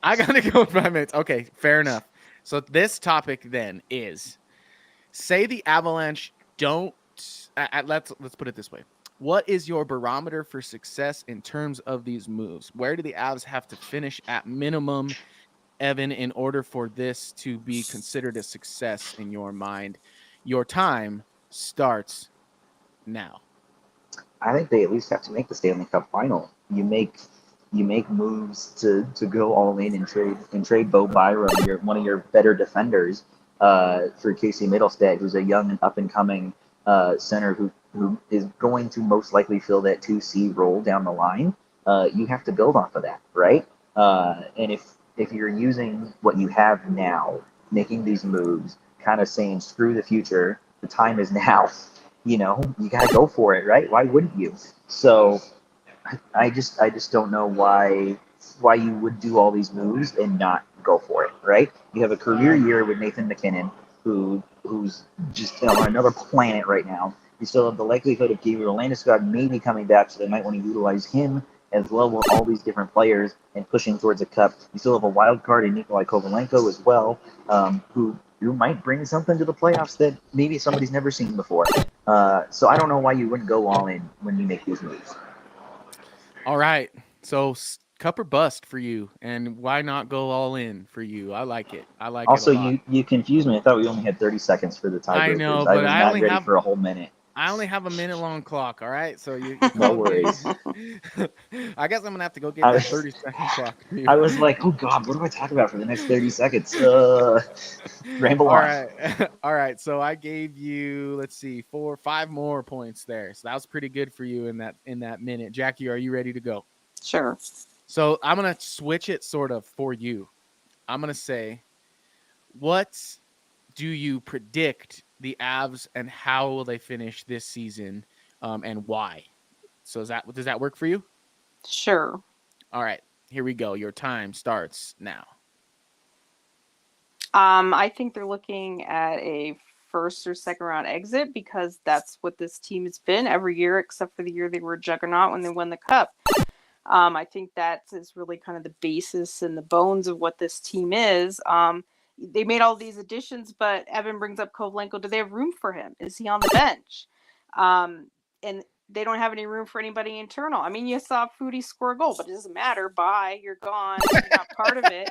I gotta go in 5 minutes. Okay, fair enough. So this topic then is, say the Avalanche don't. Let's put it this way. What is your barometer for success in terms of these moves? Where do the Avs have to finish at minimum, Evan, in order for this to be considered a success in your mind? Your time starts now. I think they at least have to make the Stanley Cup final. You make moves to go all in and trade Bo Byram, one of your better defenders, for Casey Middlestat, who's a young and up and coming center who is going to most likely fill that 2C role down the line. You have to build off of that, right? And if you're using what you have now, making these moves, kind of saying screw the future, the time is now. You got to go for it, right? Why wouldn't you? So I just don't know why you would do all these moves and not go for it, right? You have a career year with Nathan McKinnon, who's just on another planet right now. You still have the likelihood of Gabriel Landeskog maybe coming back, so they might want to utilize him as well with all these different players and pushing towards a cup. You still have a wild card in Nikolai Kovalenko as well, who might bring something to the playoffs that maybe somebody's never seen before. So I don't know why you wouldn't go all in when you make these moves. All right. So cup or bust for you, and why not go all in for you? I like it. Also, it a lot. you confused me. I thought we only had 30 seconds for the tiebreakers. I know, but was I not only ready have for a whole minute. I only have a minute-long clock, all right? So you No worries. I guess I'm going to have to go get that 30-second clock. I was like, oh, God, what do I talk about for the next 30 seconds? Ramble on. All right. So I gave you, let's see, 5 more points there. So that was pretty good for you in that minute. Jackie, are you ready to go? Sure. So I'm going to switch it sort of for you. I'm going to say, what do you predict the Avs and how will they finish this season, and why? So does that work for you? Sure. All right, here we go. Your time starts now. I think they're looking at a first or second round exit because that's what this team has been every year, except for the year they were a juggernaut when they won the cup. I think that is really kind of the basis and the bones of what this team is. They made all these additions, but Evan brings up Kovalenko. Do they have room for him? Is he on the bench? And they don't have any room for anybody internal. I mean, you saw Foodie score a goal, but it doesn't matter. Bye. You're gone. You're not part of it.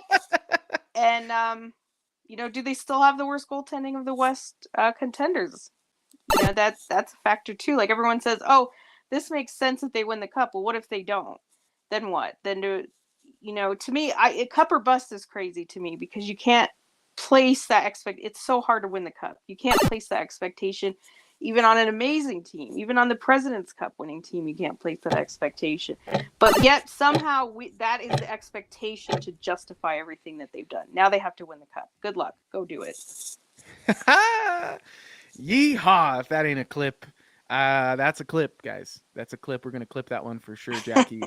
And, do they still have the worst goaltending of the West contenders? That's a factor too. Like everyone says, oh, this makes sense if they win the cup. Well, what if they don't? Then what? Then to me, a cup or bust is crazy to me because you can't place that it's so hard to win the cup. You can't place that expectation even on an amazing team, even on the President's Cup winning team. You can't place that expectation, but yet somehow that is the expectation to justify everything that they've done. Now they have to win the cup. Good luck. Go do it. Yeehaw. If that ain't a clip, that's a clip, guys. That's a clip. We're going to clip that one for sure, Jackie.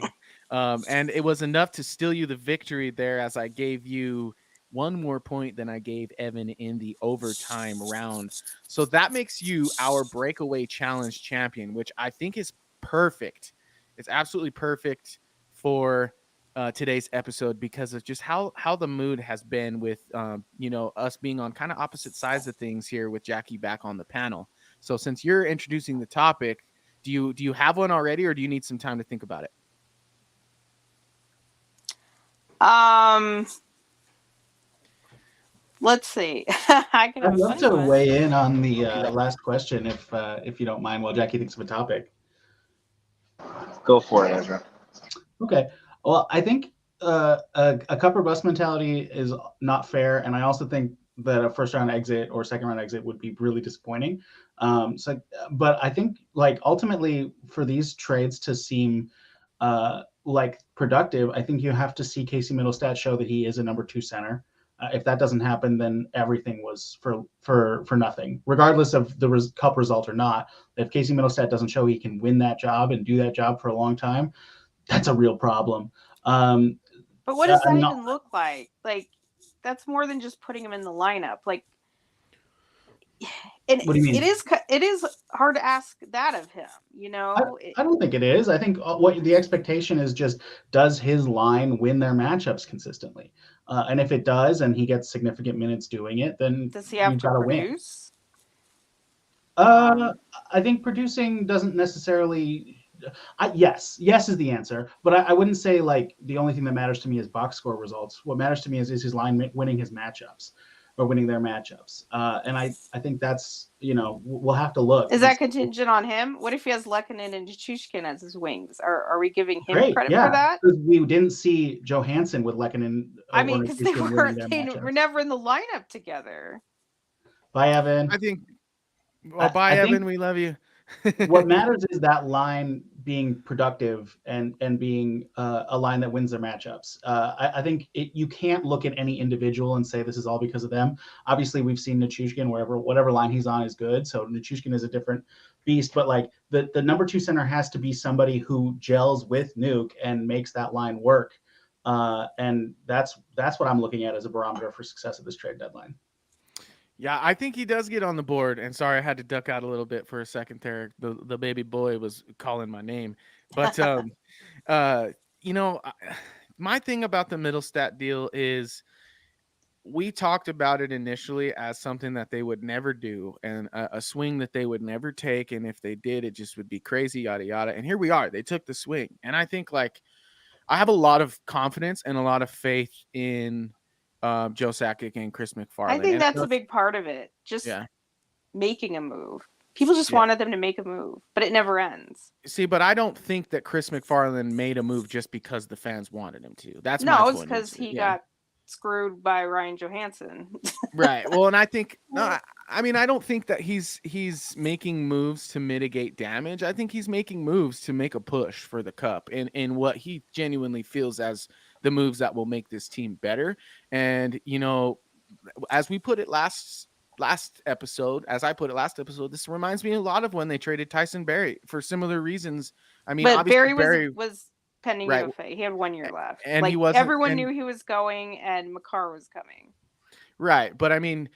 And it was enough to steal you the victory there, as I gave you one more point than I gave Evan in the overtime round. So that makes you our breakaway challenge champion, which I think is perfect. It's absolutely perfect for today's episode because of just how the mood has been with, us being on kind of opposite sides of things here with Jackie back on the panel. So since you're introducing the topic, do you have one already, or do you need some time to think about it? Let's see. I'd love to weigh in on the last question if you don't mind, while Jackie thinks of a topic. Go for it, Ezra. Okay. Well, I think a cup or bust mentality is not fair, and I also think that a first round exit or second round exit would be really disappointing. But I think ultimately for these trades to seem productive, I think you have to see Casey Middlestat show that he is a number 2 center. If that doesn't happen, then everything was for nothing, regardless of the cup result or not. If Casey Middlestat doesn't show he can win that job and do that job for a long time, that's a real problem. But what does that I mean, even look like? Like, that's more than just putting him in the lineup. Like, and what do you mean? it is hard to ask that of him. You know, I don't think it is. I think what the expectation is just, does his line win their matchups consistently? And if it does, and he gets significant minutes doing it, then does he have you've to got to win. produce? I think producing doesn't necessarily. Yes is the answer, but I wouldn't say like the only thing that matters to me is box score results. What matters to me is his line winning his matchups, or winning their matchups. And I think that's, we'll have to look. Is that contingent on him? What if he has Lehkonen and Nichushkin as his wings? Are we giving him Great, credit yeah, for that? because we didn't see Johansson with Lehkonen. I mean, because they were never in the lineup together. Bye, Evan. I think. Well, bye, Evan. We love you. What matters is that line being productive and being a line that wins their matchups. I think you can't look at any individual and say this is all because of them. Obviously, we've seen Nichushkin, whatever line he's on is good. So Nichushkin is a different beast. But like the number 2 center has to be somebody who gels with Nuke and makes that line work. And that's what I'm looking at as a barometer for success of this trade deadline. Yeah, I think he does get on the board. And sorry, I had to duck out a little bit for a second there. The baby boy was calling my name. But, my thing about the Middlestat deal is we talked about it initially as something that they would never do, and a swing that they would never take. And if they did, it just would be crazy, yada, yada. And here we are. They took the swing. And I think, like, I have a lot of confidence and a lot of faith in Joe Sakic and Chris McFarland. I think that's a big part of it. Just making a move. People just wanted them to make a move, but it never ends. See, but I don't think that Chris McFarland made a move just because the fans wanted him to. That's it's because he got screwed by Ryan Johansson. Right. Well, and I think I don't think that he's making moves to mitigate damage. I think he's making moves to make a push for the cup in what he genuinely feels as the moves that will make this team better. And, as we put it last episode, this reminds me a lot of when they traded Tyson Barrie for similar reasons. I mean, but Barrie was pending UFA. He had 1 year left. And everyone knew he was going, and Makar was coming. Right. But I mean,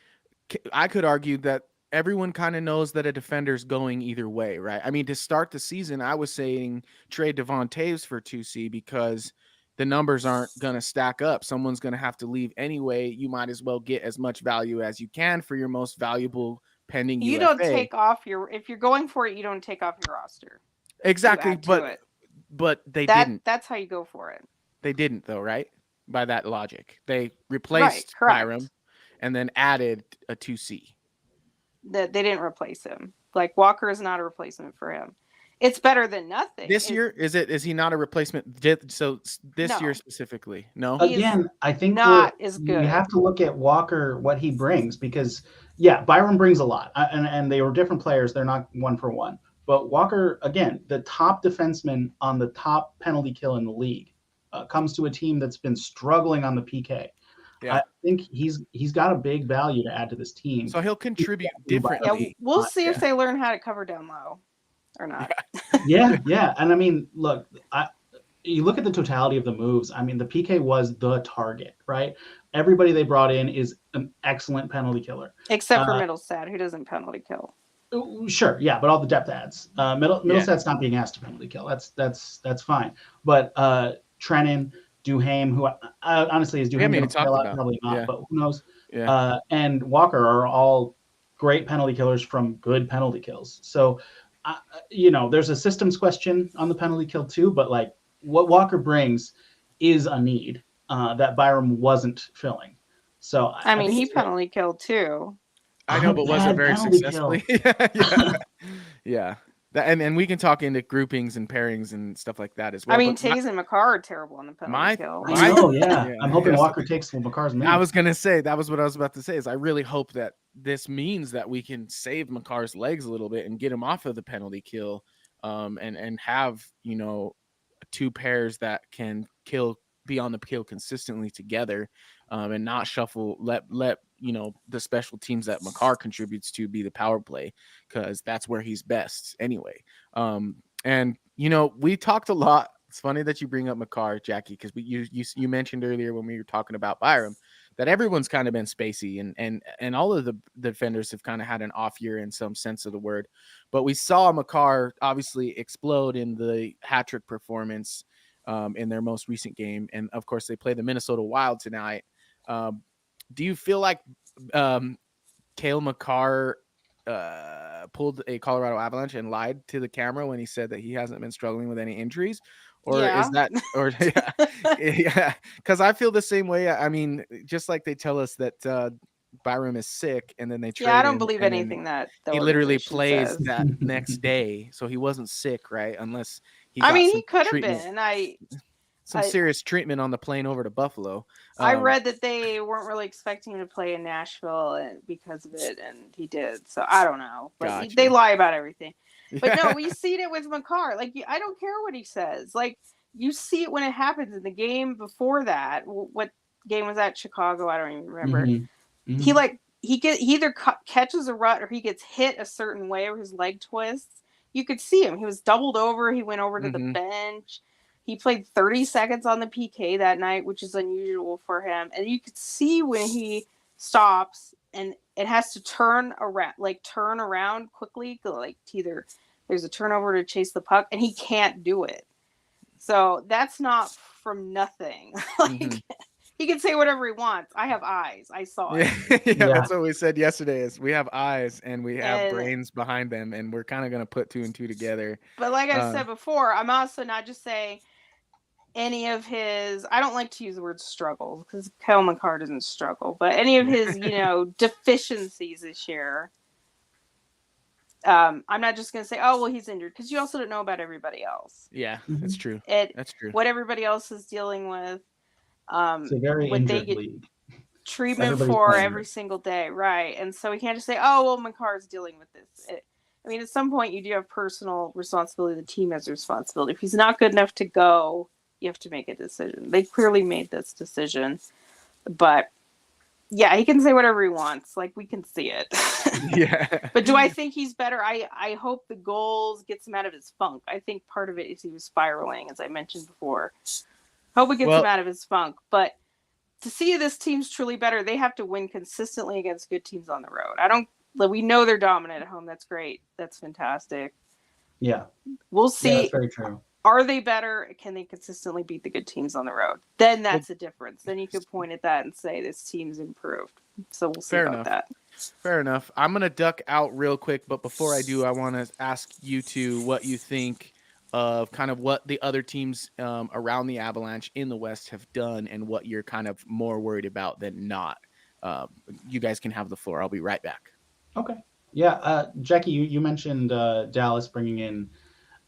I could argue that everyone kind of knows that a defender's going either way, right? I mean, to start the season, I was saying trade Devon Toews for 2C because the numbers aren't going to stack up. Someone's going to have to leave anyway. You might as well get as much value as you can for your most valuable pending UFA. You don't take off if you're going for it, you don't take off your roster. Exactly. But they didn't. That's how you go for it. They didn't though, right? By that logic. They replaced Byram and then added a 2C. They didn't replace him. Like, Walker is not a replacement for him. It's better than nothing. This year, is he not a replacement? So this year specifically, no. Again, I think not as good. You have to look at Walker, what he brings, because Byram brings a lot, and they were different players. They're not one for one. But Walker, again, the top defenseman on the top penalty kill in the league, comes to a team that's been struggling on the PK. Yeah. I think he's got a big value to add to this team. So he'll contribute differently. Yeah, we'll see if they learn how to cover down low or not. Yeah. And I mean, look, you look at the totality of the moves. I mean, the PK was the target, right? Everybody they brought in is an excellent penalty killer. Except for Middlestat, who doesn't penalty kill. Sure, yeah, but all the depth adds. Middlestat's not being asked to penalty kill. That's fine. But Trennan, Duhaime, who honestly is Duhaime going to play a lot? Probably not, but who knows? Yeah. And Walker are all great penalty killers from good penalty kills. So, there's a systems question on the penalty kill too, but like what Walker brings is a need that Byram wasn't filling. So I mean, he penalty killed too. I know, but wasn't very successfully. Yeah. And we can talk into groupings and pairings and stuff like that as well. I mean, Toews and Makar are terrible on the penalty kill. I'm hoping Walker takes Makar's minutes. I was going to say, that was what I was about to say, is I really hope that this means that we can save Makar's legs a little bit and get him off of the penalty kill, and have, two pairs that can be on the kill consistently together, and not shuffle, let the special teams that Makar contributes to be the power play, because that's where he's best anyway. And we talked a lot It's funny that you bring up Makar, Jackie, because you mentioned earlier when we were talking about Byram that everyone's kind of been spacey, and all of the defenders have kind of had an off year in some sense of the word. But we saw Makar obviously explode in the hat-trick performance in their most recent game, and of course they play the Minnesota Wild tonight. Do you feel like Cale Makar pulled a Colorado Avalanche and lied to the camera when he said that he hasn't been struggling with any injuries? Or is that, or yeah, because I feel the same way. I mean, just like they tell us that Byram is sick, and then they trade I don't him, believe and anything that the he literally organization plays says. that next day, so he wasn't sick, right? Unless he I got mean, some he could have treatment, been. some serious treatment on the plane over to Buffalo. I read that they weren't really expecting him to play in Nashville because of it, and he did. So I don't know, but Gotcha. they lie about everything. But no, we've seen it with Makar. Like, I don't care what he says. Like, you see it when it happens. In the game before that, what game was that? Chicago? I don't even remember. Mm-hmm. Mm-hmm. He either catches a rut or he gets hit a certain way, or his leg twists. You could see him. He was doubled over. He went over to the bench. He played 30 seconds on the PK that night, which is unusual for him. And you could see when he stops and it has to turn around quickly, like either there's a turnover to chase the puck, and he can't do it. So that's not from nothing. He can say whatever he wants. I have eyes. I saw it. Yeah, that's what we said yesterday. Is we have eyes and we have brains behind them, and we're kind of going to put two and two together. But like I said before, I'm also not just saying any of his. I don't like to use the word struggles because Cale Makar doesn't struggle, but any of his, deficiencies this year. I'm not just going to say, oh, well, he's injured, because you also don't know about everybody else. Yeah, that's true. That's true. What everybody else is dealing with. It's a very injured league. Treatment for every single day, right? And so we can't just say, oh, well, Makar's dealing with this. At some point, you do have personal responsibility. The team has a responsibility. If he's not good enough to go, you have to make a decision. They clearly made this decision. But, yeah, he can say whatever he wants. Like, we can see it. Yeah. But do I think he's better? I hope the goals gets him out of his funk. I think part of it is he was spiraling, as I mentioned before. Hope it gets him out of his funk. But to see this team's truly better, they have to win consistently against good teams on the road. We know they're dominant at home. That's great. That's fantastic. Yeah. We'll see. Yeah, that's very true. Are they better? Can they consistently beat the good teams on the road? Then that's a difference. Then you could point at that and say this team's improved. So we'll see about that. Fair enough. I'm going to duck out real quick, but before I do, I want to ask you two what you think of kind of what the other teams around the Avalanche in the West have done and what you're kind of more worried about than not. You guys can have the floor. I'll be right back. Okay. Yeah. Jackie, you mentioned Dallas bringing in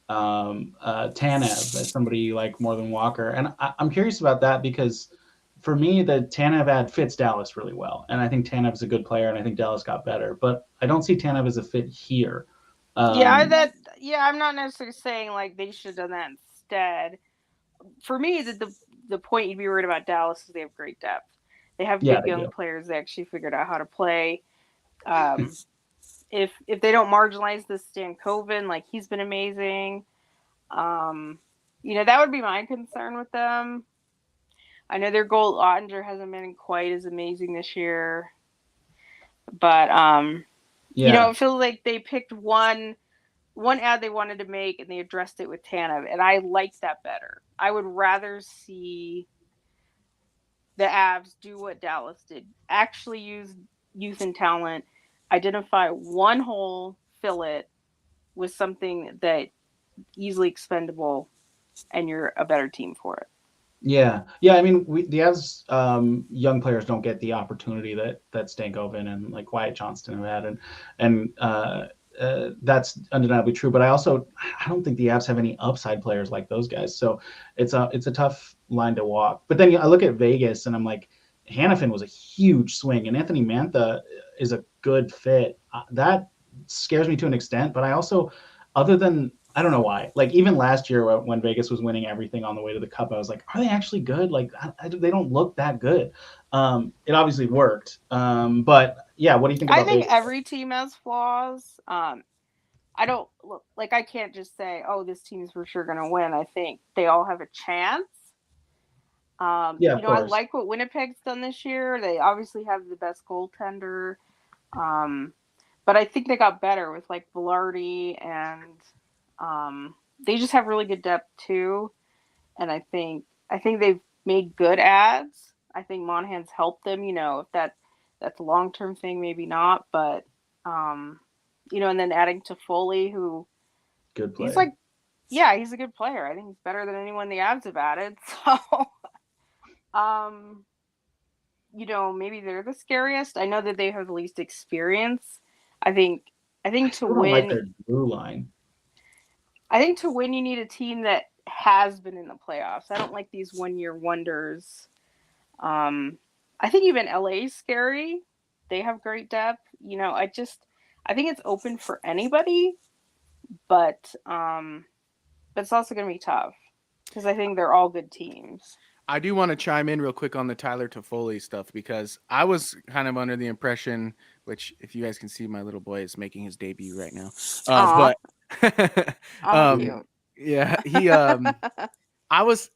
Tanev as somebody you like more than Walker. And I'm curious about that because for me, the Tanev ad fits Dallas really well. And I think Tanev is a good player and I think Dallas got better, but I don't see Tanev as a fit here. I'm not necessarily saying like they should have done that instead. For me, the point you'd be worried about Dallas is they have great depth. They have good young players. They actually figured out how to play. If they don't marginalize this Stankoven, like he's been amazing. That would be my concern with them. I know their goal Ottinger hasn't been quite as amazing this year, but it feels like they picked one ad they wanted to make and they addressed it with Tanev, and I liked that better. I would rather see the Avs do what Dallas did. Actually use youth and talent, identify one hole, fill it with something that easily expendable, and you're a better team for it. Yeah. I mean, the Avs young players don't get the opportunity that Stankoven and like Wyatt Johnston have had, and that's undeniably true. But I don't think the Avs have any upside players like those guys. So it's a tough line to walk. But then I look at Vegas and I'm like, Hannafin was a huge swing, and Anthony Mantha is a good fit. That scares me to an extent. But I also, other than I don't know why. Like even last year when Vegas was winning everything on the way to the Cup, I was like, are they actually good? Like they don't look that good. It obviously worked. But yeah, what do you think about I think Vegas? every team has flaws. I don't look like I can't just say, oh, this team's for sure going to win. I think they all have a chance. Yeah, of I course. like what Winnipeg's done this year. They obviously have the best goaltender. But I think they got better with like Velarde and they just have really good depth too. And I think they've made good ads. I think Monahan's helped them. If that's a long term thing, maybe not. But and then adding to Foley, who Good player. he's like, yeah, he's a good player. I think he's better than anyone the Avs have added. So, maybe they're the scariest. I know that they have the least experience. I think to still win, don't like their blue line. I think to win you need a team that has been in the playoffs. I don't like these 1-year wonders. I think even LA's scary. They have great depth. I think it's open for anybody, but it's also going to be tough because I think they're all good teams. I do want to chime in real quick on the Tyler Toffoli stuff because I was kind of under the impression, which if you guys can see, my little boy is making his debut right now. But cute. yeah, he I was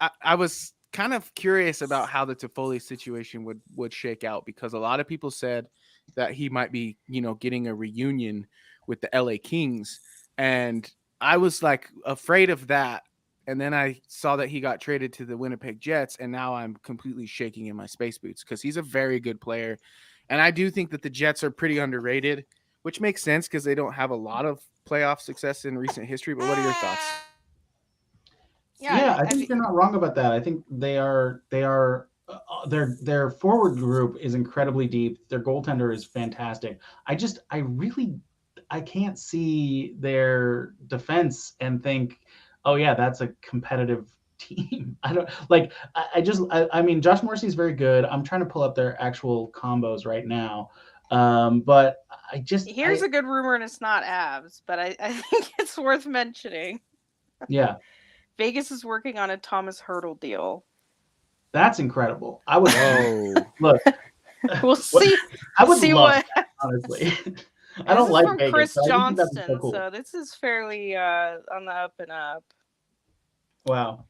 kind of curious about how the Toffoli situation would shake out because a lot of people said that he might be, getting a reunion with the LA Kings, and I was like afraid of that. And then I saw that he got traded to the Winnipeg Jets, and now I'm completely shaking in my space boots because he's a very good player. And I do think that the Jets are pretty underrated, which makes sense because they don't have a lot of playoff success in recent history. But what are your thoughts? Yeah, I think you're not wrong about that. I think their forward group is incredibly deep. Their goaltender is fantastic. I can't see their defense and think, oh yeah, that's a competitive team. I don't like. I mean, Josh Morrissey is very good. I'm trying to pull up their actual combos right now, but here's a good rumor, and it's not Avs, but I think it's worth mentioning. Yeah, Vegas is working on a Thomas Hertl deal. That's incredible. I would look. We'll see. I would see love what that, honestly. I don't like from Vegas, Chris so Johnston, so cool. so this is fairly on the up and up. Wow.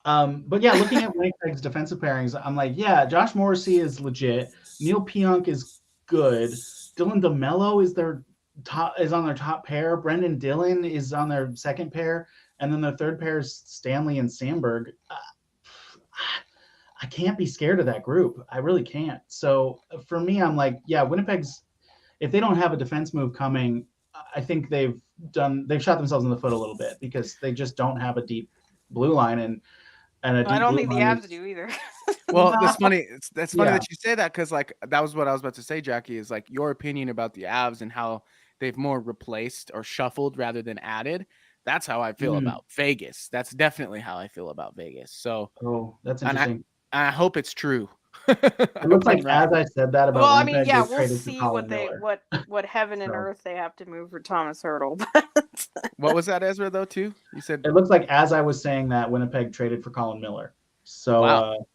But yeah, looking at Winnipeg's defensive pairings, I'm like, yeah, Josh Morrissey is legit. Neil Pionk is good. Dylan DeMello is on their top pair. Brendan Dillon is on their second pair, and then their third pair is Stanley and Sandberg. I can't be scared of that group. I really can't. So for me, I'm like, yeah, Winnipeg's, if they don't have a defense move coming, I think they've shot themselves in the foot a little bit because they just don't have a deep blue line and a deep I don't think the Avs is, do either. Well, that's funny. That's funny that you say that because like that was what I was about to say, Jackie, is like your opinion about the Avs and how they've more replaced or shuffled rather than added. That's how I feel about Vegas. That's definitely how I feel about Vegas. So, that's interesting. I hope it's true. It looks like as I said that about well, Winnipeg, I mean, yeah, they we'll traded see for Colin Miller. what heaven and earth they have to move for Thomas Hertl. What was that, Ezra? Though, too, you said it looks like as I was saying that Winnipeg traded for Colin Miller. So wow.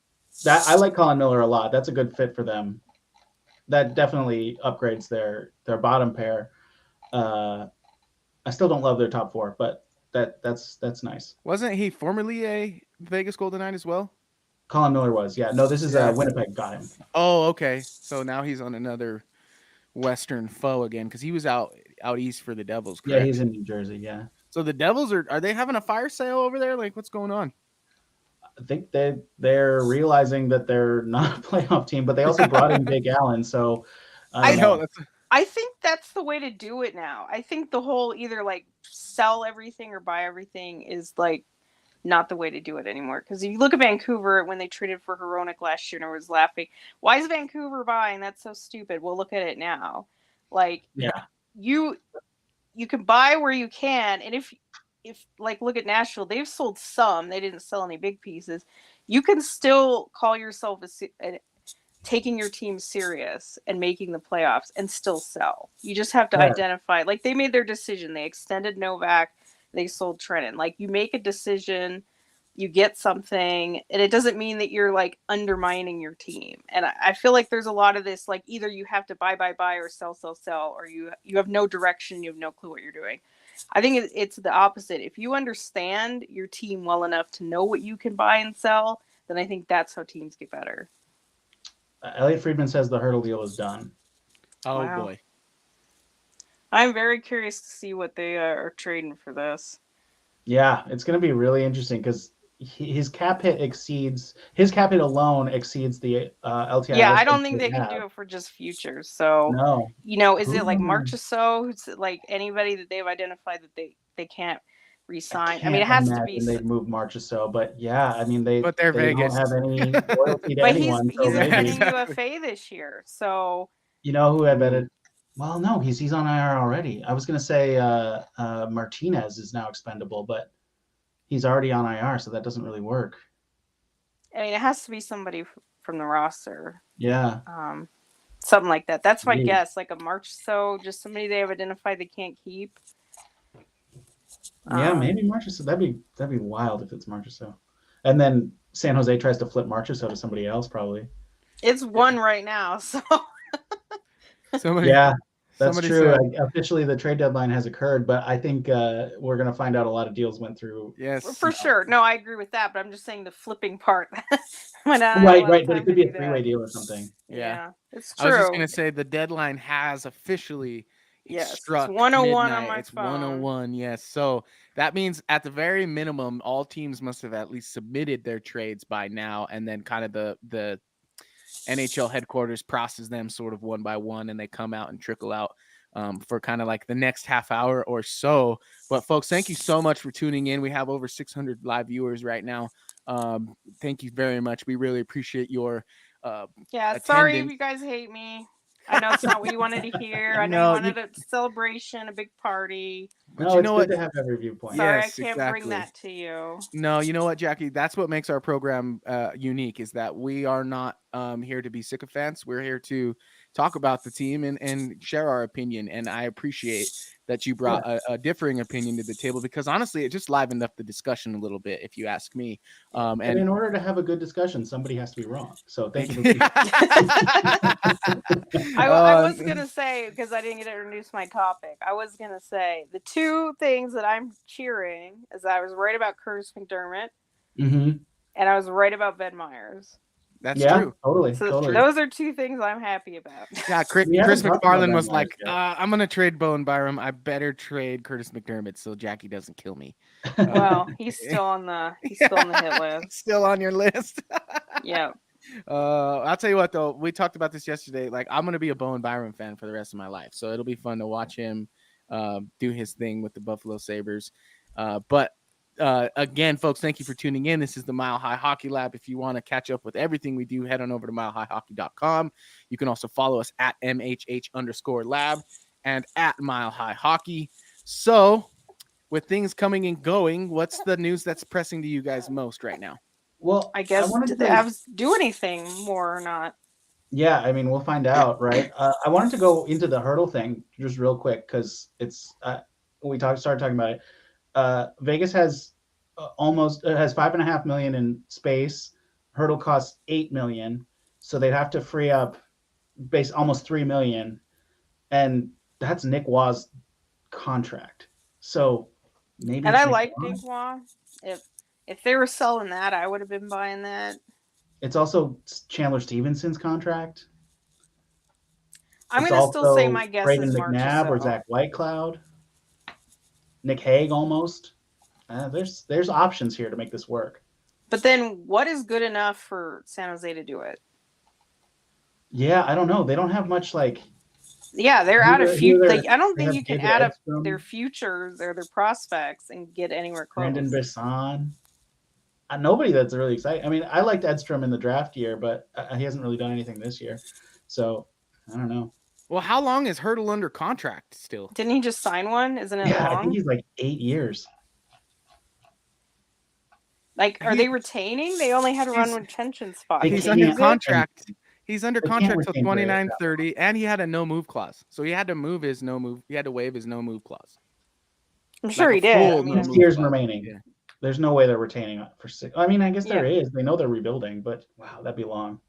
That I like Colin Miller a lot. That's a good fit for them. That definitely upgrades their bottom pair. I still don't love their top four, but that's nice. Wasn't he formerly a Vegas Golden Knight as well? Colin Miller was, yeah. No, this is Winnipeg got him. Oh, okay. So now he's on another Western foe again because he was out east for the Devils. Correct? Yeah, he's in New Jersey. Yeah. So the Devils are they having a fire sale over there? Like, what's going on? I think they're realizing that they're not a playoff team, but they also brought in Jake Allen. So I know. I think that's the way to do it now. I think the whole either like sell everything or buy everything is like not the way to do it anymore. Because if you look at Vancouver when they traded for Hronek last year, and I was laughing, why is Vancouver buying? That's so stupid. Well, look at it now. Like, you can buy where you can, and if like look at Nashville, they've sold some. They didn't sell any big pieces. You can still call yourself taking your team serious and making the playoffs and still sell. You just have to identify. Like they made their decision. They extended Novak. They sold Trenton. Like you make a decision you get something, and it doesn't mean that you're like undermining your team. And I feel like there's a lot of this, like either you have to buy or sell, or you have no direction, you have no clue what you're doing. I think it's the opposite. If you understand your team well enough to know what you can buy and sell, then I think that's how teams get better. Elliot Friedman says the Hurdle deal is done. Oh Wow. boy. I'm very curious to see what they are trading for this. Yeah, it's going to be really interesting because his cap hit alone exceeds the LTI. Yeah, I don't think they can do it for just futures. So, no. Is it like Marchessault, who's like anybody that they've identified that they can't re-sign? I mean, it has to be. They've moved Marchessault, but yeah, I mean they they're Vegas. don't have any loyalty to but anyone. He's a UFA this year, so. You know who had betted? Well, no, he's on IR already. I was going to say Martinez is now expendable, but he's already on IR, so that doesn't really work. I mean, it has to be somebody from the roster. Yeah. Something like that. That's my guess. Like a Marchessault, just somebody they have identified they can't keep. Yeah, maybe Marchessault. That'd be wild if it's Marchessault. And then San Jose tries to flip Marchessault to somebody else, probably. It's one right now, so. Yeah, that's true. Officially, the trade deadline has occurred, but I think we're going to find out a lot of deals went through. Yes, for sure. No, I agree with that, but I'm just saying the flipping part. Right. But it could be a three-way deal or something. Yeah, it's true. I was just going to say the deadline has officially struck. It's 101 midnight. on my it's phone. 101, yes. So that means at the very minimum, all teams must have at least submitted their trades by now, and then kind of the NHL headquarters process them sort of one by one, and they come out and trickle out for kind of like the next half hour or so. But folks, thank you so much for tuning in. We have over 600 live viewers right now. Thank you very much. We really appreciate your attendance. Sorry if you guys hate me. I know it's not what you wanted to hear. I know you wanted a celebration, a big party. But you know what? To have every viewpoint. Sorry, I can't bring that to you. No, you know what, Jackie? That's what makes our program unique, is that we are not here to be sycophants. We're here to talk about the team and share our opinion. And I appreciate that you brought a differing opinion to the table, because honestly, it just livened up the discussion a little bit, if you ask me. And in order to have a good discussion, somebody has to be wrong. So thank you. I was going to say, because I didn't get to introduce my topic, I was going to say the two things that I'm cheering is I was right about Curtis McDermott and I was right about Ben Myers. That's true. Totally. Those are two things I'm happy about. Yeah, Chris McFarland was like, I'm going to trade Bowen Byram. I better trade Curtis McDermott so Jackie doesn't kill me. Well, he's still on the hit list. Still on your list. Yeah. I'll tell you what, though, we talked about this yesterday. Like, I'm going to be a Bowen Byram fan for the rest of my life. So it'll be fun to watch him do his thing with the Buffalo Sabres. But again, folks, thank you for tuning in. This is the Mile High Hockey Lab. If you want to catch up with everything we do, head on over to milehighhockey.com. You can also follow us at MHH_lab and at Mile High Hockey. So with things coming and going, what's the news that's pressing to you guys most right now? Well, I guess did the Avs do anything more or not? Yeah, I mean, we'll find out, right? I wanted to go into the hurdle thing just real quick because it's we started talking about it. Vegas has has $5.5 million in space. Hurdle costs $8 million, so they'd have to free up almost $3 million, and that's Nick Waugh's contract. So maybe. And I like Nick Waugh. If they were selling that, I would have been buying that. It's also Chandler Stevenson's contract. I'm going to still say my guess Braden is McNabb or Zach Whitecloud. Nick Hague almost. There's options here to make this work. But then what is good enough for San Jose to do it? Yeah, I don't know. They don't have much Yeah, they're out of future. I don't think you can add up their futures or their prospects and get anywhere close. Brandon Brisson. Nobody that's really excited. I mean, I liked Edstrom in the draft year, but he hasn't really done anything this year. So, I don't know. Well, how long is Hurdle under contract still? Didn't he just sign one? Isn't it long? I think he's 8 years. Are they retaining? They only had one retention spot. He's under contract. He's under contract till 29-30, and he had a no-move clause. So he had to move his no-move. He had to waive his no-move clause. I'm sure he did. 6 years remaining. There's no way they're retaining for 6. I mean, I guess there Yeah. is. They know they're rebuilding, but wow, that'd be long.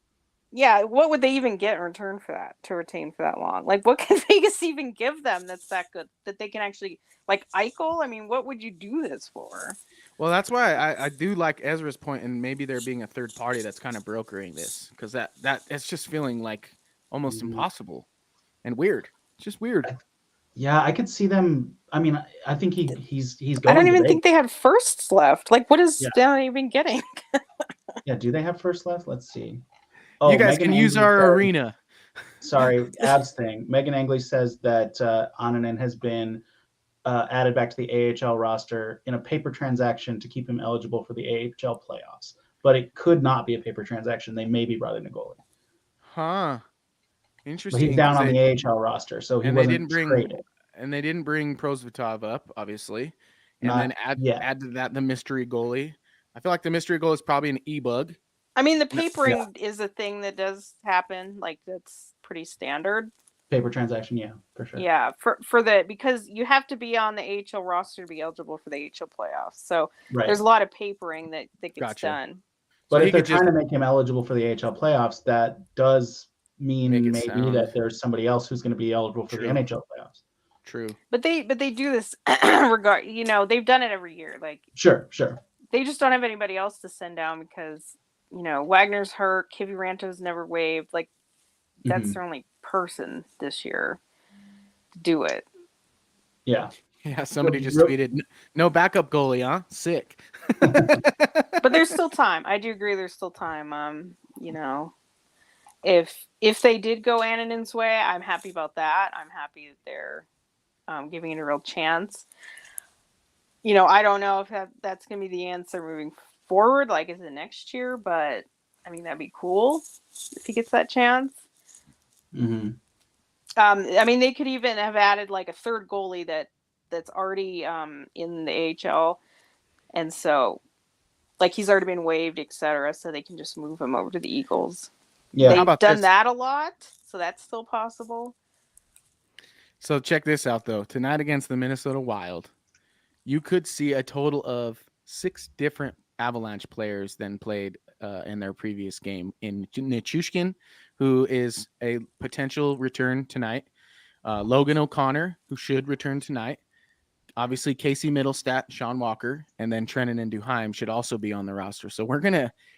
Yeah, what would they even get in return for that to retain for that long? Like, what can Vegas even give them that's that good that they can actually like Eichel? I mean, what would you do this for? Well, that's why I do like Ezra's point, and maybe there being a third party that's kind of brokering this, because that it's just feeling like almost impossible and weird. It's just weird. Yeah, I could see them. I mean, I think he's I going. don't to even Vegas. think they had firsts left. Like, what is Yeah. Down even getting? Yeah, do they have first left? Let's see. Oh, You guys Megan can use Angley our says- arena. Sorry, abs thing. Megan Angley says that Ananen has been added back to the AHL roster in a paper transaction to keep him eligible for the AHL playoffs. But it could not be a paper transaction. They may be brought in a goalie. Huh. But Interesting. he's down 'cause on they- the AHL roster, so he and they wasn't didn't bring traded. and they didn't bring Prosvetov up, obviously. And Not then yet. add to that the mystery goalie. I feel like the mystery goalie is probably an e-bug. I mean, the papering is a thing that does happen. Like, that's pretty standard. Paper transaction, yeah, for sure. Yeah, because you have to be on the AHL roster to be eligible for the AHL playoffs. So Right. there's a lot of papering that gets Gotcha. done. But So if he they're could just trying to make him eligible for the AHL playoffs, that does mean Make it maybe sound- that there's somebody else who's going to be eligible for True. the NHL playoffs. True. But they do this regard. You know, they've done it every year. Like, Sure. they just don't have anybody else to send down because, you know, Wagner's hurt. Kiviranto's never waived. Like, that's Mhm. their only person this year to do it. Yeah. Yeah, somebody just Real- tweeted, "No backup goalie, huh? Sick." But there's still time. I do agree. There's still time. You know, if they did go Annanen's way, I'm happy about that. I'm happy that they're giving it a real chance. You know, I don't know if that's going to be the answer moving forward. Like, is it next year? But I mean, that'd be cool if he gets that chance. hmm I mean, they could even have added like a third goalie that's already in the AHL, and so like he's already been waived, etc. So they can just move him over to the Eagles. Yeah. How They've about done this? that a lot, so that's still possible. So check this out, though. Tonight against the Minnesota Wild, you could see a total of 6 different Avalanche players than played in their previous game. In Nichushkin, who is a potential return tonight. Logan O'Connor, who should return tonight. Obviously, Casey Middlestat, Sean Walker, and then Trennan and Duheim should also be on the roster. So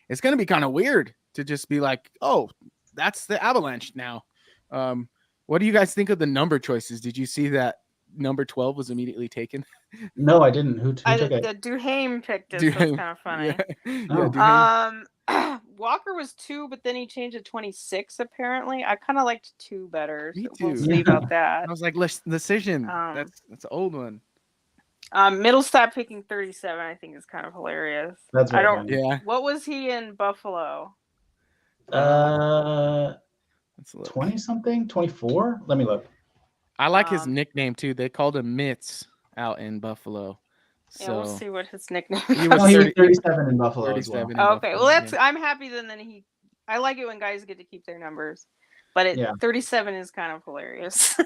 it's gonna be kind of weird to just be like, oh, that's the Avalanche now. What do you guys think of the number choices? Did you see that number 12 was immediately taken? No, I didn't. Who took it? The Duhaime picked it, so it's kind of funny. Yeah, Oh. Duhaime. Walker was 2, but then he changed to 26. Apparently, I kind of liked 2 better. Me So we'll too. see about that. I was like, decision. Um, That's an old one. Middlestat picking 37, I think, is kind of hilarious. That's I right. don't. Yeah. What was he in Buffalo? Let's look. 20 something, 24. Let me look. I like his Um, nickname too. They called him Mitts out in Buffalo. Yeah, we'll So see what his nickname he is. was No, he was 30 37 in Buffalo as well. 37 in Oh, okay, Buffalo, well that's yeah. I'm happy then I like it when guys get to keep their numbers, but Yeah. 37 is kind of hilarious.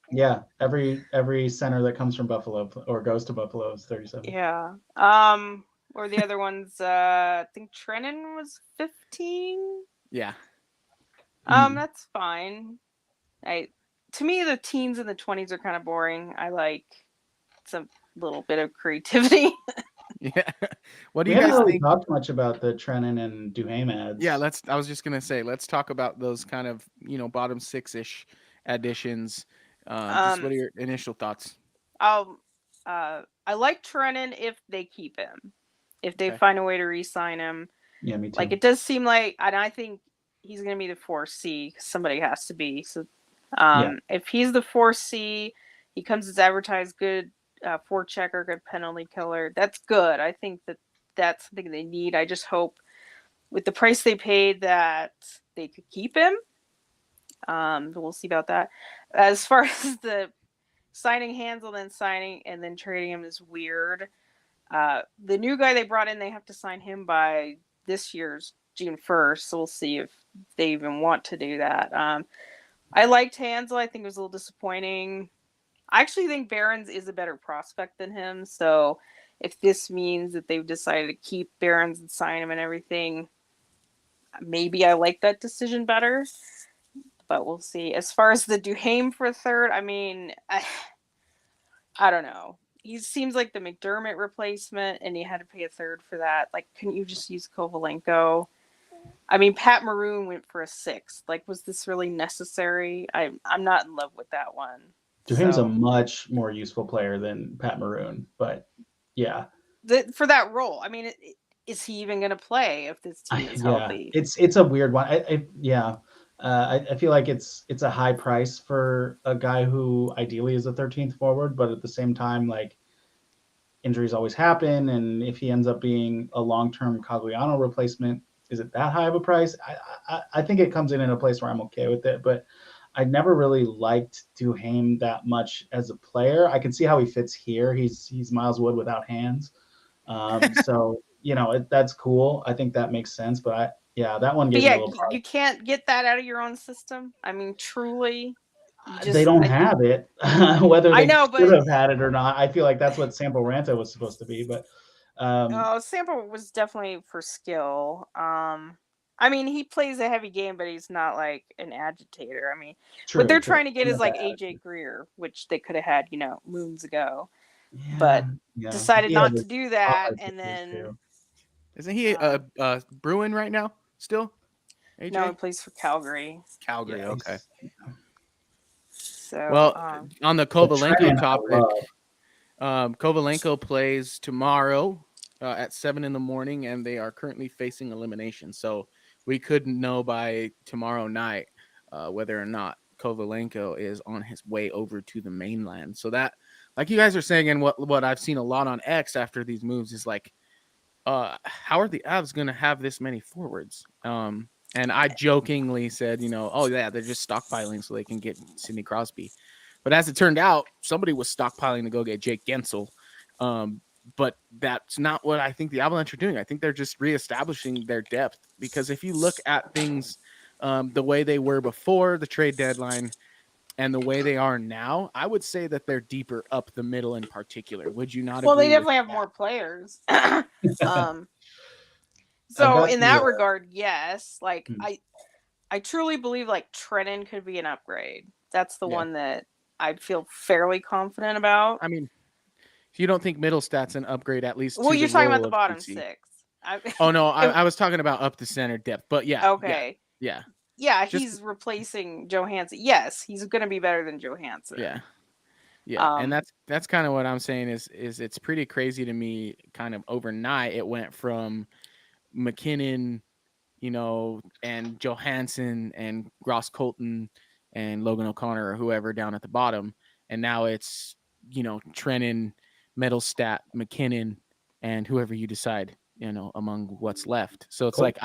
Yeah, every center that comes from Buffalo or goes to Buffalo is 37. Yeah. Or the other ones, I think Trennan was 15. Yeah. That's fine. To me, the teens and the 20s are kind of boring. I like some little bit of creativity. Yeah. What do We you haven't guys really think? talked much about the Trennan and Duhaime ads. Yeah, I was just gonna say, let's talk about those kind of bottom 6-ish additions. Just what are your initial thoughts? I like Trennan if they keep him. If they Okay. find a way to re-sign him. Yeah, me too. Like, it does seem like, and I think he's going to be the 4C. Somebody has to be. So, if he's the 4C, he comes as advertised, good forechecker, good penalty killer. That's good. I think that's something they need. I just hope with the price they paid that they could keep him. We'll see about that. As far as the signing Hansel, then signing and then trading him is weird. The new guy they brought in, they have to sign him by this year's June 1st. So we'll see if they even want to do that. I liked Hansel. I think it was a little disappointing. I actually think Barons is a better prospect than him. So if this means that they've decided to keep Barons and sign him and everything, maybe I like that decision better. But we'll see. As far as the Duhaime for third, I mean, I don't know. He seems like the McDermott replacement, and you had to pay a third for that. Like, couldn't you just use Kovalenko? I mean, Pat Maroon went for a sixth. Like, was this really necessary? I'm not in love with that one. Duhaime's a much more useful player than Pat Maroon, but yeah. For that role, I mean, is he even going to play if this team is healthy? It's a weird one. I feel like it's a high price for a guy who ideally is a 13th forward, but at the same time, like, injuries always happen, and if he ends up being a long-term Cogliano replacement, is it that high of a price? I think it comes in a place where I'm okay with it, but I never really liked Duhaime that much as a player. I can see how he fits here. He's Miles Wood without hands, so that's cool. I think that makes sense, but that one gives me a little problem. You can't get that out of your own system. I mean, truly. They don't have it. Whether they should have had it or not, I feel like that's what Sampo Ranta was supposed to be. But Sampo was definitely for skill. I mean, he plays a heavy game, but he's not like an agitator. I mean, what they're trying to get is like AJ Greer, which they could have had, moons ago, but decided not to do that. And then, isn't he a Bruin right now still? AJ? No, he plays for Calgary. Calgary, okay. So, well, on the Kovalenko topic, Kovalenko plays tomorrow at 7 a.m, and they are currently facing elimination. So we could know by tomorrow night whether or not Kovalenko is on his way over to the mainland. So that, like you guys are saying, and what I've seen a lot on X after these moves is like, how are the Avs going to have this many forwards? And I jokingly said, oh yeah, they're just stockpiling so they can get Sidney Crosby. But as it turned out, somebody was stockpiling to go get Jake Gensel. But that's not what I think the Avalanche are doing. I think they're just reestablishing their depth, because if you look at things the way they were before the trade deadline and the way they are now, I would say that they're deeper up the middle in particular. Would you not? Well, they definitely have more players. So in that regard, yes. Like I truly believe like Trennan could be an upgrade. That's the one that I'd feel fairly confident about. I mean, if you don't think Middlestat's an upgrade, at least. Well, you're talking about the bottom six. Oh no, I was talking about up the center depth. But yeah. Okay. Yeah. Yeah, he's replacing Johansson. Yes, he's going to be better than Johansson. Yeah. Yeah, and that's kind of what I'm saying is it's pretty crazy to me. Kind of overnight, it went from McKinnon, and Johansson and Ross Colton and Logan O'Connor or whoever down at the bottom, and now it's Trennan, Middlestat, McKinnon, and whoever you decide among what's left. So it's like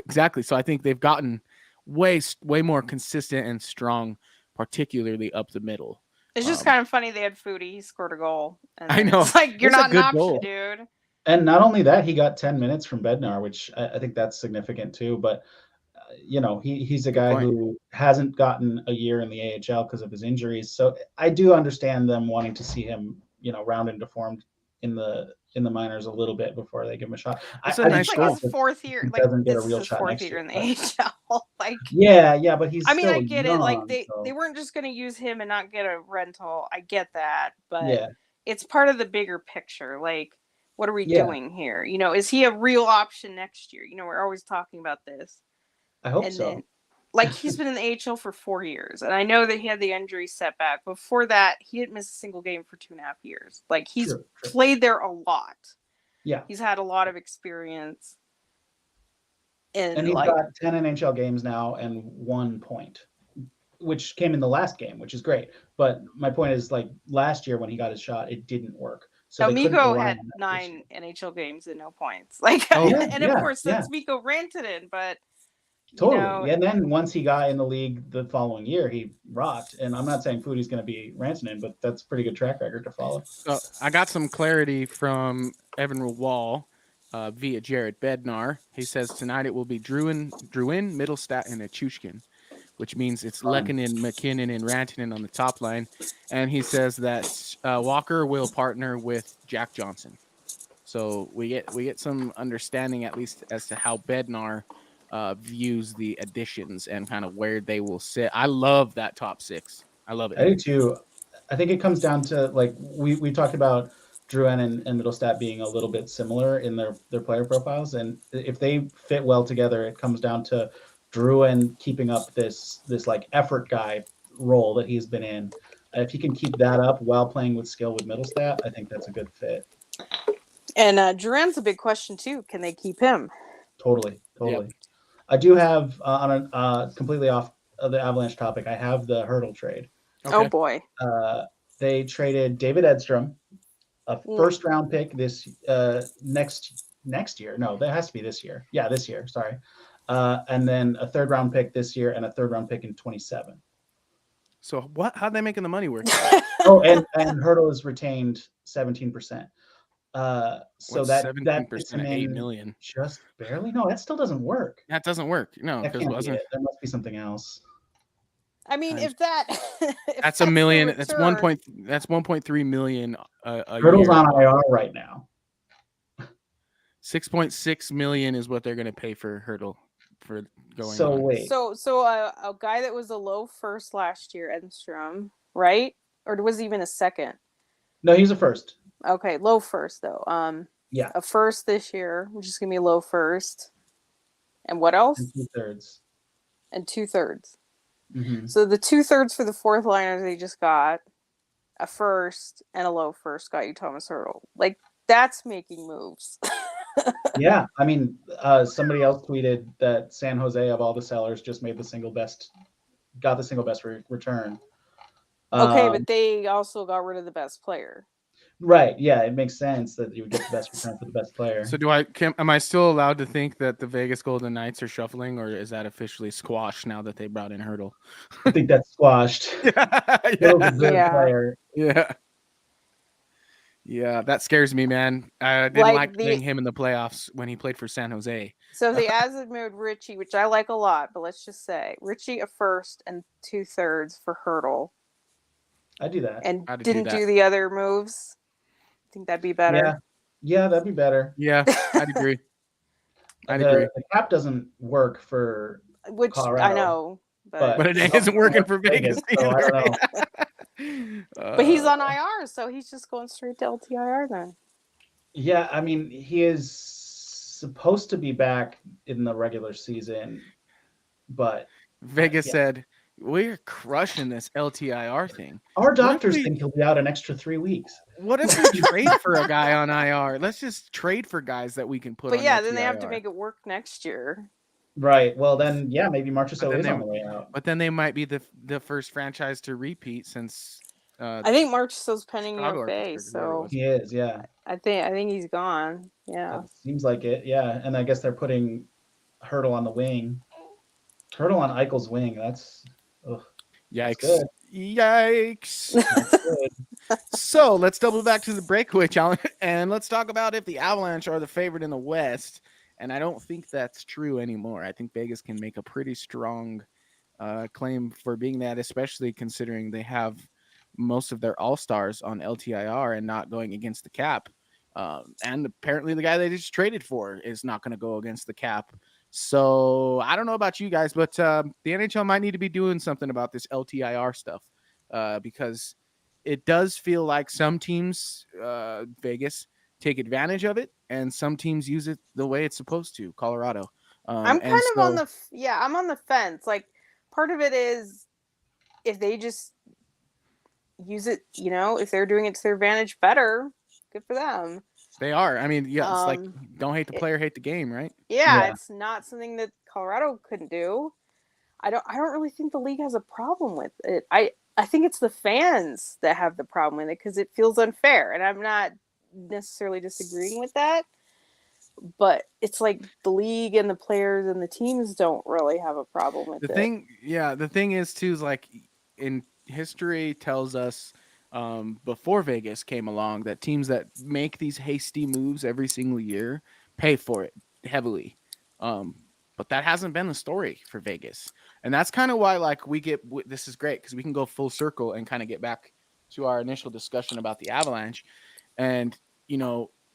exactly. So I think they've gotten way more consistent and strong, particularly up the middle. It's just kind of funny they had Foodie. He scored a goal. And I know. It's like, you're not an option, goal. Dude. And not only that, he got 10 minutes from Bednar, which I think that's significant too. But, he's a guy who hasn't gotten a year in the AHL because of his injuries. So I do understand them wanting to see him, round and deformed in the minors a little bit before they give him a shot. It's like his fourth year. Like, doesn't get a real shot fourth year in the AHL. Like, yeah, but he's. I mean, still I get young, it. Like they weren't just going to use him and not get a rental. I get that, but it's part of the bigger picture. Like, what are we doing here? Is he a real option next year? We're always talking about this. I hope so. Then, like, he's been in the AHL for 4 years, and I know that he had the injury setback. Before that, he didn't miss a single game for 2.5 years. Like, he's played there a lot. Yeah. He's had a lot of experience. And he's got 10 NHL games now and 1 point, which came in the last game, which is great. But my point is, like, last year when he got his shot, it didn't work. So Mikko had 9 NHL games and no points. Like, of course, that's Mikko Rantanen, but totally. And then once he got in the league the following year, he rocked. And I'm not saying Foodie's going to be Rantanen, but that's a pretty good track record to follow. So I got some clarity from Evan Wall via Jared Bednar. He says tonight it will be Druin, Middlestat, and Achushkin. which means it's Lehkonen, McKinnon, and Rantanen on the top line. And he says that Walker will partner with Jack Johnson. So we get some understanding, at least, as to how Bednar views the additions and kind of where they will sit. I love that top six. I love it. I do too. I think it comes down to, like, we talked about Drouin and Middlestat being a little bit similar in their player profiles, and if they fit well together, it comes down to Drouin keeping up this like effort guy role that he's been in. If he can keep that up while playing with skill with Middlestat, I think that's a good fit. And Duran's a big question too. Can they keep him? Totally. Yep. I do have on a completely off of the Avalanche topic. I have the Hurdle trade. Okay. Oh boy. They traded David Edstrom, a first round pick this next year. No, that has to be this year. Yeah, this year. Sorry. And then a third round pick this year and a third round pick in 2027. So what? How'd they making the money work? Oh, and Hurdle is retained 17%. So that 17% $8 million. Just barely. No, that still doesn't work. That doesn't work. No, That because can't be wasn't. it. There must be something else. I mean, if that That's $1 million. the That's return- 1.3 million a Hurdle's year. on IR right now. 6.6 million is what they're going to pay for Hurdle for going. So on. wait. So a guy that was a low first last year, Edstrom, right? Or was he even a second? No, he's a first. Okay, low first though. Yeah. A first this year, which is gonna be low first. And what else? And 2/3. And 2/3. Mm-hmm. So the 2/3 for the fourth liners they just got, a first and a low first got you Thomas Hurdle. Like, that's making moves. Yeah, I mean, somebody else tweeted that San Jose, of all the sellers, just got the single best return. Okay, but they also got rid of the best player. Right. Yeah, it makes sense that you would get the best return for the best player. So am I still allowed to think that the Vegas Golden Knights are shuffling, or is that officially squashed now that they brought in Hurdle? I think that's squashed. Hurdle's a good player. Yeah, that scares me, man. I didn't like playing him in the playoffs when he played for San Jose. So the Azimuth Richie, which I like a lot, but let's just say Richie a first and 2/3 for Hurdle. I do that. And didn't do the other moves. I think that'd be better. Yeah, that'd be better. Yeah, I'd agree. The cap doesn't work for Colorado, I know, but it isn't working for Vegas. So I don't know. But he's on IR, so he's just going straight to LTIR then. Yeah, I mean, he is supposed to be back in the regular season, but Vegas said, we're crushing this LTIR thing. Our doctors think he'll be out an extra 3 weeks. What if we trade for a guy on IR? Let's just trade for guys that we can put on But yeah, LTIR. then they have to make it work next year. Right. Well, then, yeah, maybe Marchessault is on the way out. But then they might be the first franchise to repeat since. I think Marchessault's pending UFA, so he is. Yeah. I think he's gone. Yeah. That seems like it. Yeah, and I guess they're putting Hurdle on the wing. Hurdle on Eichel's wing. That's. Ugh. Yikes! That's Yikes! That's good. So let's double back to the breakaway challenge and let's talk about if the Avalanche are the favorite in the West. And I don't think that's true anymore. I think Vegas can make a pretty strong claim for being that, especially considering they have most of their all-stars on LTIR and not going against the cap. And apparently the guy they just traded for is not going to go against the cap. So I don't know about you guys, but the NHL might need to be doing something about this LTIR stuff because it does feel like some teams, Vegas, take advantage of it, and some teams use it the way it's supposed to. Colorado. I'm kind of on the fence. Like, part of it is if they just use it, if they're doing it to their advantage, better. Good for them. They are. I mean, yeah, it's like don't hate the player, hate the game, right? Yeah, it's not something that Colorado couldn't do. I don't really think the league has a problem with it. I think it's the fans that have the problem with it because it feels unfair, and I'm not necessarily disagreeing with that. But it's like the league and the players and the teams don't really have a problem with it. The thing is too is like in history tells us before Vegas came along that teams that make these hasty moves every single year pay for it heavily. But that hasn't been the story for Vegas. And that's kind of why, like, this is great because we can go full circle and kind of get back to our initial discussion about the Avalanche. And,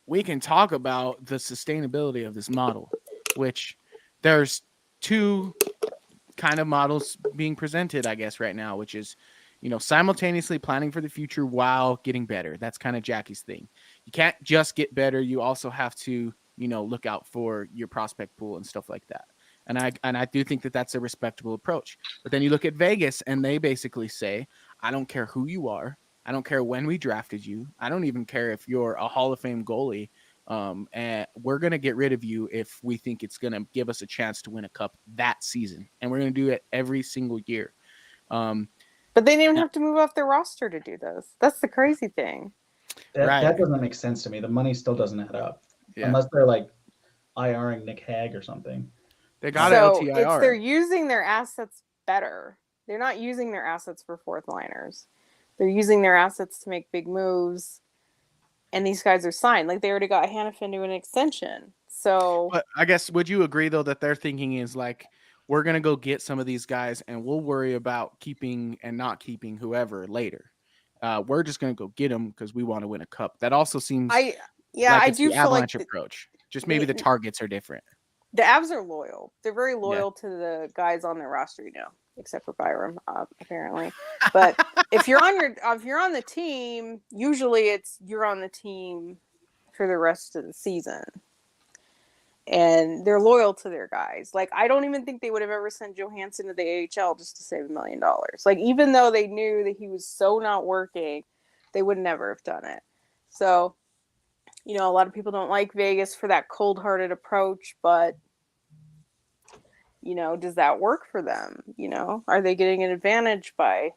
we can talk about the sustainability of this model, which there's two kind of models being presented, I guess, right now, which is, simultaneously planning for the future while getting better. That's kind of Jackie's thing. You can't just get better. You also have to, look out for your prospect pool and stuff like that. And I do think that that's a respectable approach. But then you look at Vegas and they basically say, I don't care who you are. I don't care when we drafted you. I don't even care if you're a Hall of Fame goalie. And we're going to get rid of you if we think it's going to give us a chance to win a cup that season. And we're going to do it every single year. But they didn't even have to move off their roster to do this. That's the crazy thing. That doesn't make sense to me. The money still doesn't add up. Yeah. Unless they're like IRing Nick Hag or something. They got LTIR. They're using their assets better. They're not using their assets for fourth liners. They're using their assets to make big moves. And these guys are signed. Like, they already got Hannafin to an extension. So, but I guess, would you agree, though, that their thinking is like, we're going to go get some of these guys and we'll worry about keeping and not keeping whoever later. We're just going to go get them because we want to win a cup. That also seems I do the feel Avalanche like approach. Just maybe the targets are different. The Avs are loyal. They're very loyal to the guys on their roster, except for Byram, apparently. But if you're on the team, usually you're on the team for the rest of the season. And they're loyal to their guys. Like, I don't even think they would have ever sent Johansson to the AHL just to save $1 million. Like, even though they knew that he was so not working, they would never have done it. So, a lot of people don't like Vegas for that cold-hearted approach, but, does that work for them? Are they getting an advantage by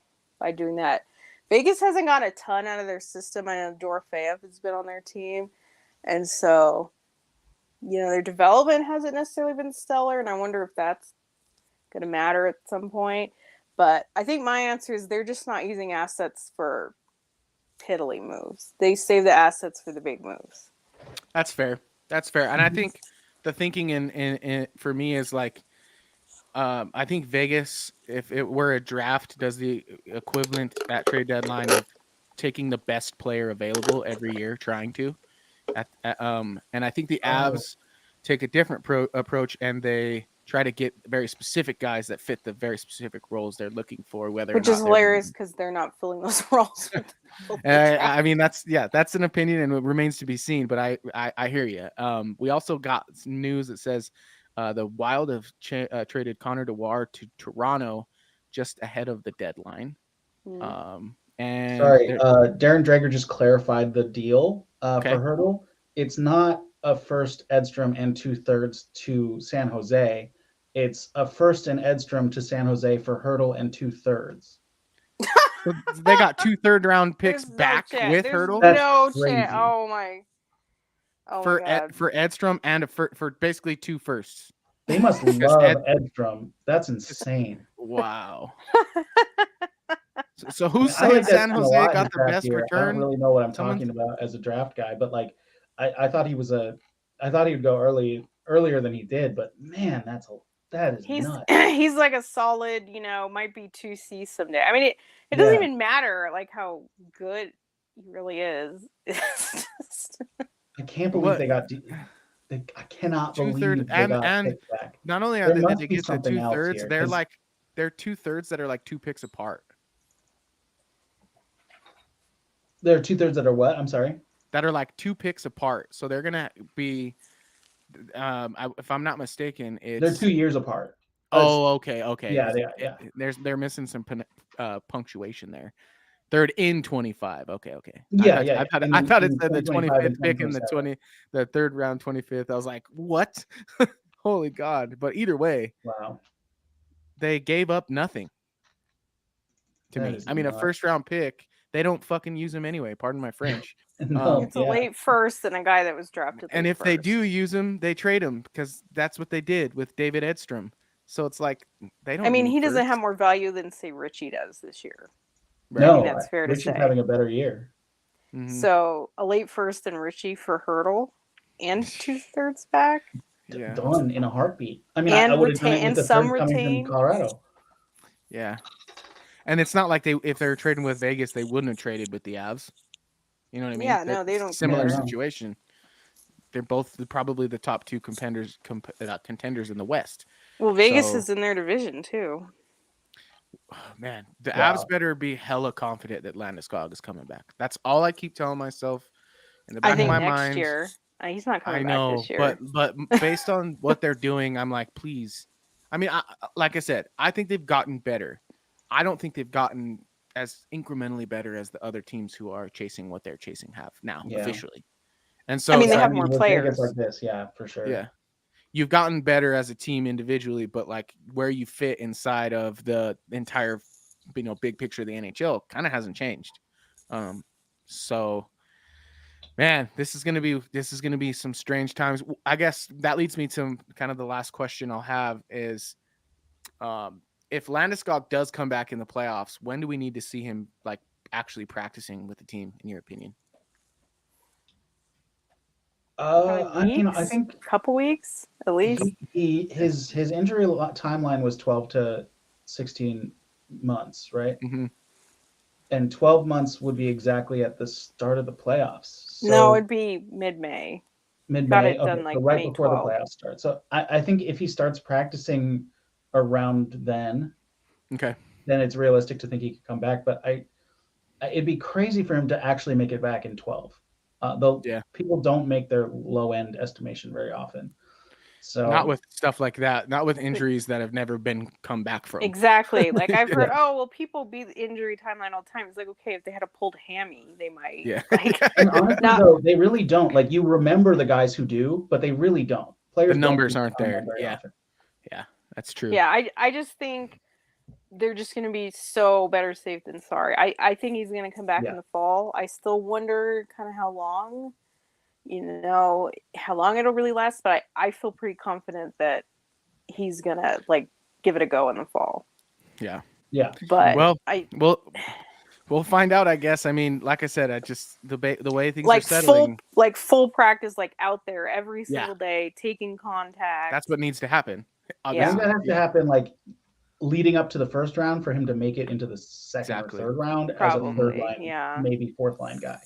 doing that? Vegas hasn't got a ton out of their system. I know Dorofeyev has been on their team. And so, their development hasn't necessarily been stellar, and I wonder if that's going to matter at some point. But I think my answer is they're just not using assets for piddly moves. They save the assets for the big moves. That's fair. And I think the thinking in for me is like, I think Vegas, if it were a draft, does the equivalent at trade deadline of taking the best player available every year, trying to. And I think the Avs take a different approach, and they try to get very specific guys that fit the very specific roles they're looking for. Which is hilarious because they're not filling those roles. I mean, that's an opinion, and it remains to be seen. But I hear you. We also got news that says the Wild have traded Connor Dewar to Toronto just ahead of the deadline. And Darren Dreger just clarified the deal for Hertl. It's not a first Edstrom and 2/3 to San Jose. It's a first and Edstrom to San Jose for Hertl and 2/3. They got 2 third-round picks back with Hertl. No chance. Oh my. Oh for my God. For Edstrom and for basically 2 firsts. They must love Edstrom. That's insane. Wow. So who's saying San Jose got the best return? I don't really know what I'm talking about as a draft guy, but like I thought he would go earlier than he did, but man, that is nuts. He's like a solid, might be 2C someday. I mean, it doesn't even matter like how good he really is. It's just... I can't believe they got. I cannot believe they got picked back. Not only are they get the 2/3, they're 2/3 that are like 2 picks apart. There are 2/3 that are what? I'm sorry. That are like 2 picks apart. So they're gonna be, if I'm not mistaken, they're 2 years apart. Oh, okay. Yeah. They're missing some punctuation there. Third in 25. Okay. Yeah. I thought it said the 25th pick and the third round 25th. I was like, what? Holy God! But either way, wow, they gave up nothing. To me, I mean, a first round pick. They don't fucking use him anyway. Pardon my French. It's a late first and a guy that was drafted. And if they do use him, they trade him because that's what they did with David Edstrom. So it's like they don't. I mean, he doesn't have more value than say Richie does this year. Right? No, I think that's fair to say. Richie's having a better year. Mm-hmm. So a late first and Richie for Hertl and 2/3 back. Yeah. done in a heartbeat. I mean, And I would have done it retain- with the and some third coming retain. from Colorado. Yeah. And it's not like if they're trading with Vegas, they wouldn't have traded with the Avs. You know what I mean? Yeah, no, they don't Similar care. situation. They're both probably the top two contenders in the West. Well, Vegas So- is in their division too. Man, the Wow. Avs better be hella confident that Landeskog is coming back. That's all I keep telling myself in the I back of think my next mind. year. He's not I coming know, back this year. but based on what they're doing, I'm like, please. I mean, like I said, I think they've gotten better. I don't think they've gotten as incrementally better as the other teams who are chasing what they're chasing have now officially. And so I mean, they Yeah, have more with players. Vegas like this, yeah, for sure. yeah, you've gotten better as a team individually, but like where you fit inside of the entire, big picture of the NHL kind of hasn't changed. So, man, this is gonna be some strange times. I guess that leads me to kind of the last question I'll have is, if Landeskog does come back in the playoffs, when do we need to see him like actually practicing with the team, in your opinion? I mean, I think a couple weeks at least. his injury timeline was 12 to 16 months, right? Mm-hmm. And 12 months would be exactly at the start of the playoffs. So No, it'd be mid-May. mid-May, got it okay, done, so like, right May before the 12th. playoffs start. So I think if he starts practicing around then it's realistic to think he could come back. But it'd be crazy for him to actually make it back in 12. People don't make their low end estimation very often. So Not with stuff like that. Not with injuries that have never been come back from. Exactly. Like I've heard, people beat the injury timeline all the time. It's like, okay, if they had a pulled hammy, they might. Yeah. Like, and honestly, though, they really don't. Like you remember the guys who do, but they really don't. Players, The numbers don't aren't there. very Yeah. often. Yeah, that's true. yeah, I just think they're just going to be so better safe than sorry. I think he's going to come back in the fall. I still wonder kind of how long it'll really last, but I feel pretty confident that he's going to like give it a go in the fall. Yeah. Yeah. But we'll find out, I guess. I mean, like I said, the way things like are settling, full practice, like out there every single day, taking contact. that's what needs to happen. I think that has to happen like leading up to the first round for him to make it into the second or third round as a third line, maybe fourth line guy.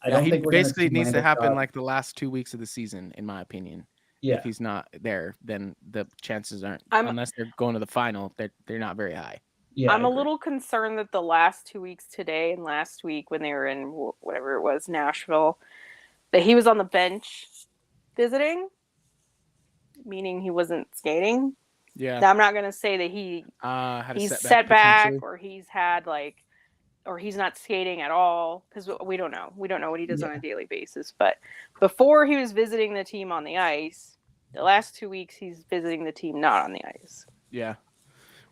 I don't think we're basically it gonna see needs to happen Landeskog. like the last 2 weeks of the season, in my opinion. Yeah. If he's not there, then the chances aren't, unless they're going to the final, they're not very high. Yeah, I'm a little concerned that the last 2 weeks today and last week when they were in whatever it was, Nashville, that he was on the bench visiting, meaning he wasn't skating. Yeah. Now, I'm not going to say that he's set back or he's had or he's not skating at all, because we don't know. We don't know what he does on a daily basis. But before he was visiting the team on the ice, the last 2 weeks he's visiting the team not on the ice. Yeah.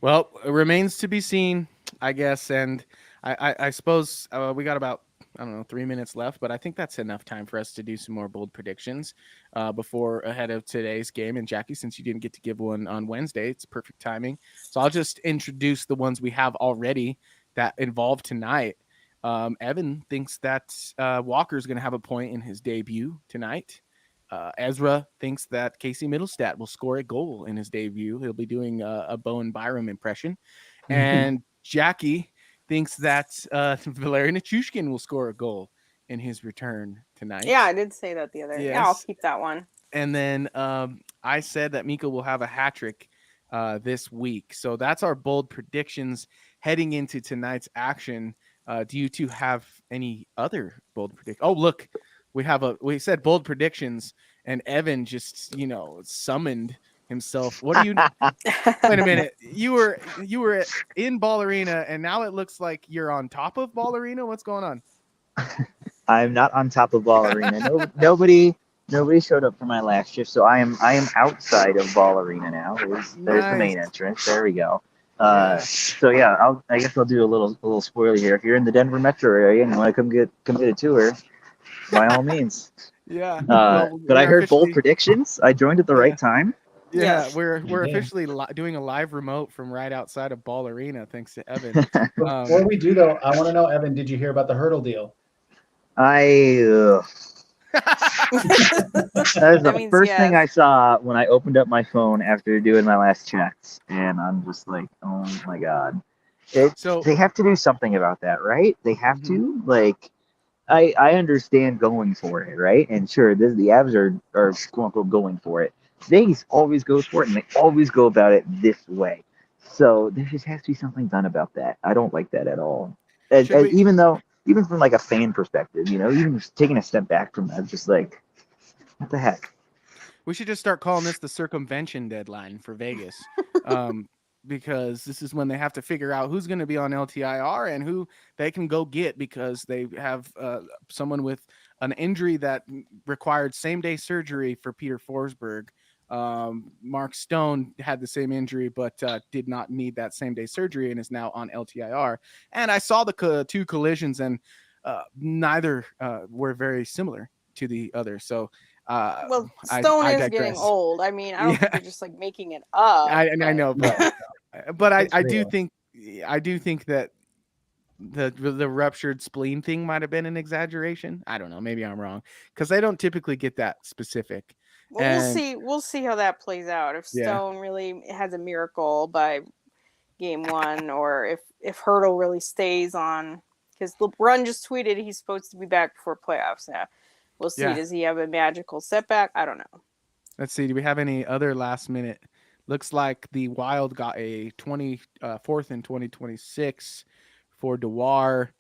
Well, it remains to be seen, I guess. And I suppose we got about, 3 minutes left, but I think that's enough time for us to do some more bold predictions ahead of today's game. And Jackie, since you didn't get to give one on Wednesday, it's perfect timing. So I'll just introduce the ones we have already that involve tonight. Evan thinks that Walker's going to have a point in his debut tonight. Ezra thinks that Casey Middlestat will score a goal in his debut. He'll be doing a Bowen Byram impression. And Jackie thinks that Valeri Nichushkin will score a goal in his return tonight. Yeah, I did say that the other day. Yes. Yeah, I'll keep that one. And then I said that Mika will have a hat trick this week. So that's our bold predictions heading into tonight's action. Do you two have any other bold predictions? Oh, look, we said bold predictions, and Evan just summoned himself. What do you? Wait a minute. You were in Ball Arena, and now it looks like you're on top of Ball Arena. What's going on? I'm not on top of Ball Arena. Nobody showed up for my last shift, so I am outside of Ball Arena now. There's the main entrance. There we go. So yeah, I guess I'll do a little spoiler here. If you're in the Denver metro area and you want to come get a tour, by all means. Yeah. But I heard bold predictions. I joined at the right time. Yeah, we're officially doing a live remote from right outside of Ball Arena, thanks to Evan. Before we do though, I want to know, Evan, did you hear about the hurdle deal? I That is the means first thing I yes. saw when I opened up my phone after doing my last checks, and I'm just like, oh my god. So They have to do something about that, right? They have to. Like, I understand going for it, right? And sure, the Avs are quote unquote going for it. Vegas always goes for it, and they always go about it this way. So there just has to be something done about that. I don't like that at all. should we Even from like a fan perspective, even just taking a step back from that, just like, what the heck? we should just start calling this the circumvention deadline for Vegas. Because this is when they have to figure out who's going to be on LTIR and who they can go get because they have someone with an injury that required same-day surgery for Peter Forsberg. Mark Stone had the same injury but did not need that same-day surgery and is now on LTIR. And I saw the two collisions, and neither were very similar to the other. So Well, Stone is getting old. I mean, I don't think they're just like making it up. I know, but I do think that the ruptured spleen thing might have been an exaggeration. I don't know. Maybe I'm wrong because they don't typically get that specific. Well, we'll see how that plays out. If Stone really has a miracle by game 1, or if Hurdle really stays on, because LeBron just tweeted he's supposed to be back before playoffs now. We'll see. Does he have a magical setback? I don't know. Let's see. Do we have any other last minute? Looks like the Wild got a 24th in 2026 for Dewar.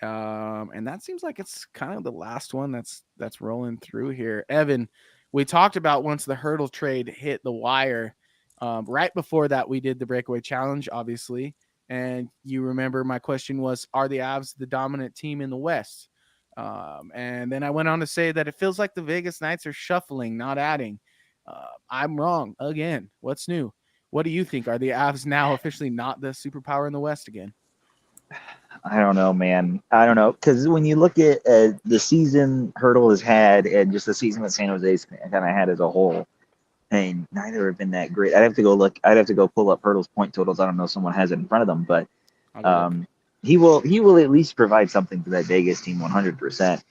And that seems like it's kind of the last one that's rolling through here. Evan, we talked about once the Hurdle trade hit the wire. Right before that, we did the breakaway challenge, obviously. And you remember my question was, are the Avs the dominant team in the West? And then I went on to say that it feels like the Vegas Knights are shuffling, not adding. I'm wrong again. What's new? What do you think? Are the Avs now officially not the superpower in the West again? I don't know, man. I don't know, because when you look at the season Hurdle has had and just the season that San Jose's kind of had as a whole, and neither have been that great. I'd have to go look. I'd have to go pull up Hurdle's point totals. I don't know if someone has it in front of them, but he will at least provide something to that Vegas team 100%.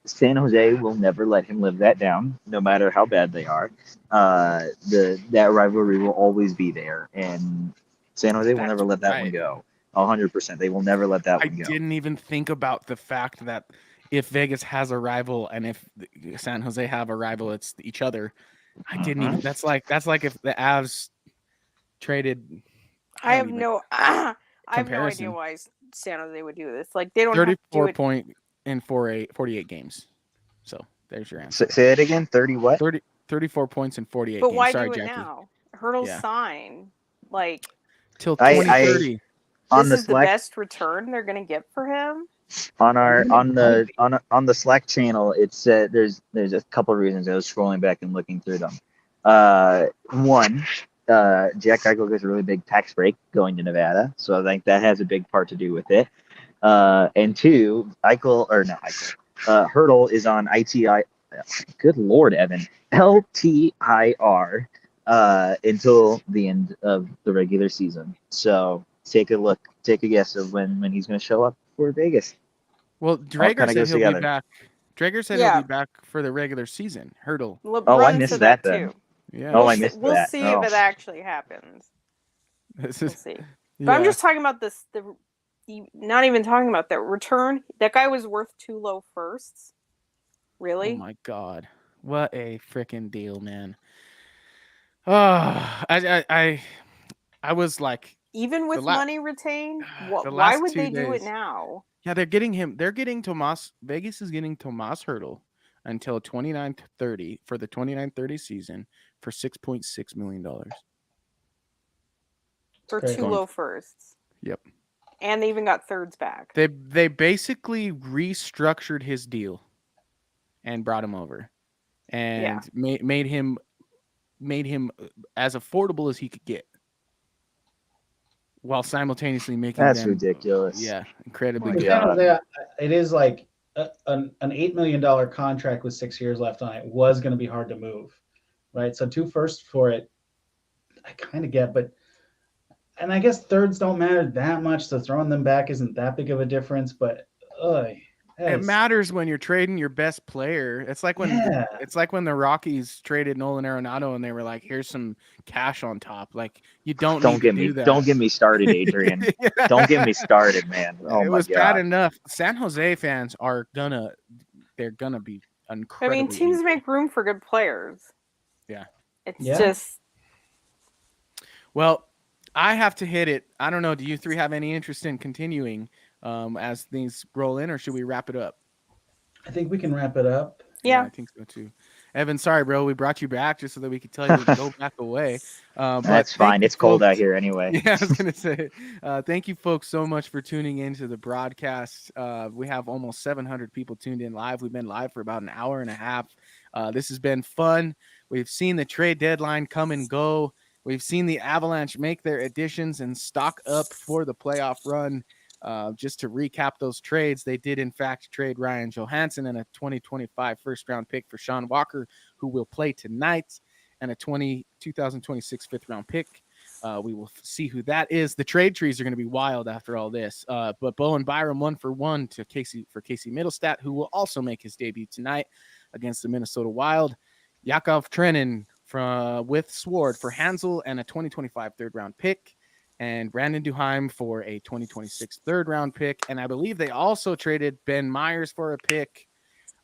San Jose will never let him live that down, no matter how bad they are. That rivalry will always be there, and San Jose will never let that one go. 100%. They will never let that one go. I didn't even think about the fact that if Vegas has a rival and if San Jose have a rival, it's each other. I didn't even. That's like if the Avs traded. I have no idea why San Jose would do this. Like, they don't 34 have to point in 48 games. So there's your answer. Say it again. 30 what? 34 points in 48 but games. why Sorry, do it Jackie. now? Hurdle sign like till 2030. This is the best return they're gonna get for him. On the Slack channel, it's there's a couple of reasons. I was scrolling back and looking through them. One, Jack Eichel gets a really big tax break going to Nevada, so I think that has a big part to do with it. And two, Hurdle is on ITI. Good Lord, Evan, LTIR until the end of the regular season. So take a guess of when he's going to show up for Vegas. Well, Drager said he'll be back. Drager said he'll be back for the regular season. Hurdle. I missed that then. Too. Yeah. I missed that. We'll see if it actually happens. We'll see. But I'm just talking about this. Not even talking about that return. That guy was worth 2 low firsts. Really? Oh my God! What a freaking deal, man. I was like, even with money retained, why would they do it now? Yeah, they're getting him. They're getting Tomas. Vegas is getting Tomas Hurdle until 29-30 for the 29-30 season for $6.6 million. For 2 low firsts. Yep. And they even got thirds back. They basically restructured his deal and brought him over, and made him as affordable as he could get, while simultaneously making that's ridiculous. Yeah, incredibly good. It is like an $8 million contract with 6 years left on it was going to be hard to move, right? So 2 firsts for it, I kind of get, and I guess thirds don't matter that much, so throwing them back isn't that big of a difference. But It matters when you're trading your best player. It's like when the Rockies traded Nolan Arenado and they were like, "Here's some cash on top." Like you don't need to do that. Don't get me started, Adrian. Yeah. Don't get me started, man. Oh it my was God. bad enough. San Jose fans are gonna be incredibly. I mean, teams make room for good players. Yeah. It's just. Well, I have to hit it. I don't know. Do you three have any interest in continuing as things roll in, or should we wrap it up? I think we can wrap it up. Yeah, I think so too. Evan, sorry, bro. We brought you back just so that we could tell you to go back away. That's fine. It's cold out here anyway. Yeah, I was going to say, thank you folks so much for tuning into the broadcast. We have almost 700 people tuned in live. We've been live for about an hour and a half. This has been fun. We've seen the trade deadline come and go. We've seen the Avalanche make their additions and stock up for the playoff run. Just to recap those trades, they did in fact trade Ryan Johansson and a 2025 first-round pick for Sean Walker, who will play tonight, and a 2026 fifth-round pick. We will see who that is. The trade trees are going to be wild after all this. But Bowen Byram 1-for-1 to Casey Middlestat, who will also make his debut tonight against the Minnesota Wild. Yakov Trenin with Sword for Hansel and a 2025 third-round pick. And Brandon Duheim for a 2026 third-round pick. And I believe they also traded Ben Myers for a pick.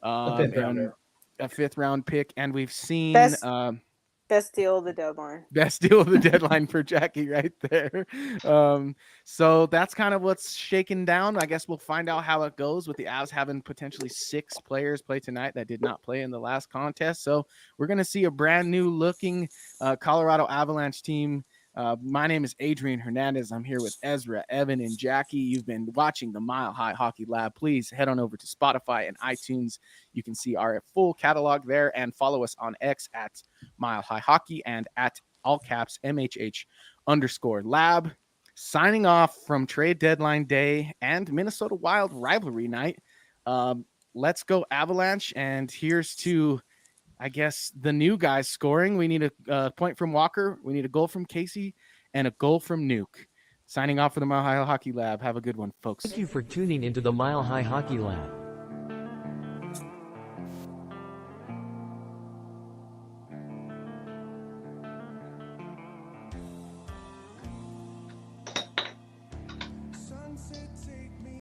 A fifth-round pick. And we've seen... Best deal of the deadline. Best deal of the deadline for Jackie right there. So that's kind of what's shaken down. I guess we'll find out how it goes with the Avs having potentially 6 players play tonight that did not play in the last contest. So we're going to see a brand new looking Colorado Avalanche team. My name is Adrian Hernandez. I'm here with Ezra, Evan, and Jackie. You've been watching the Mile High Hockey Lab. Please head on over to Spotify and iTunes. You can see our full catalog there and follow us on X at Mile High Hockey and at all caps MHH_lab. Signing off from trade deadline day and Minnesota Wild rivalry night. Let's go Avalanche. And here's to, I guess, the new guys scoring. We need a point from Walker. We need a goal from Casey and a goal from Nuke. Signing off for the Mile High Hockey Lab. Have a good one, folks. Thank you for tuning into the Mile High Hockey Lab.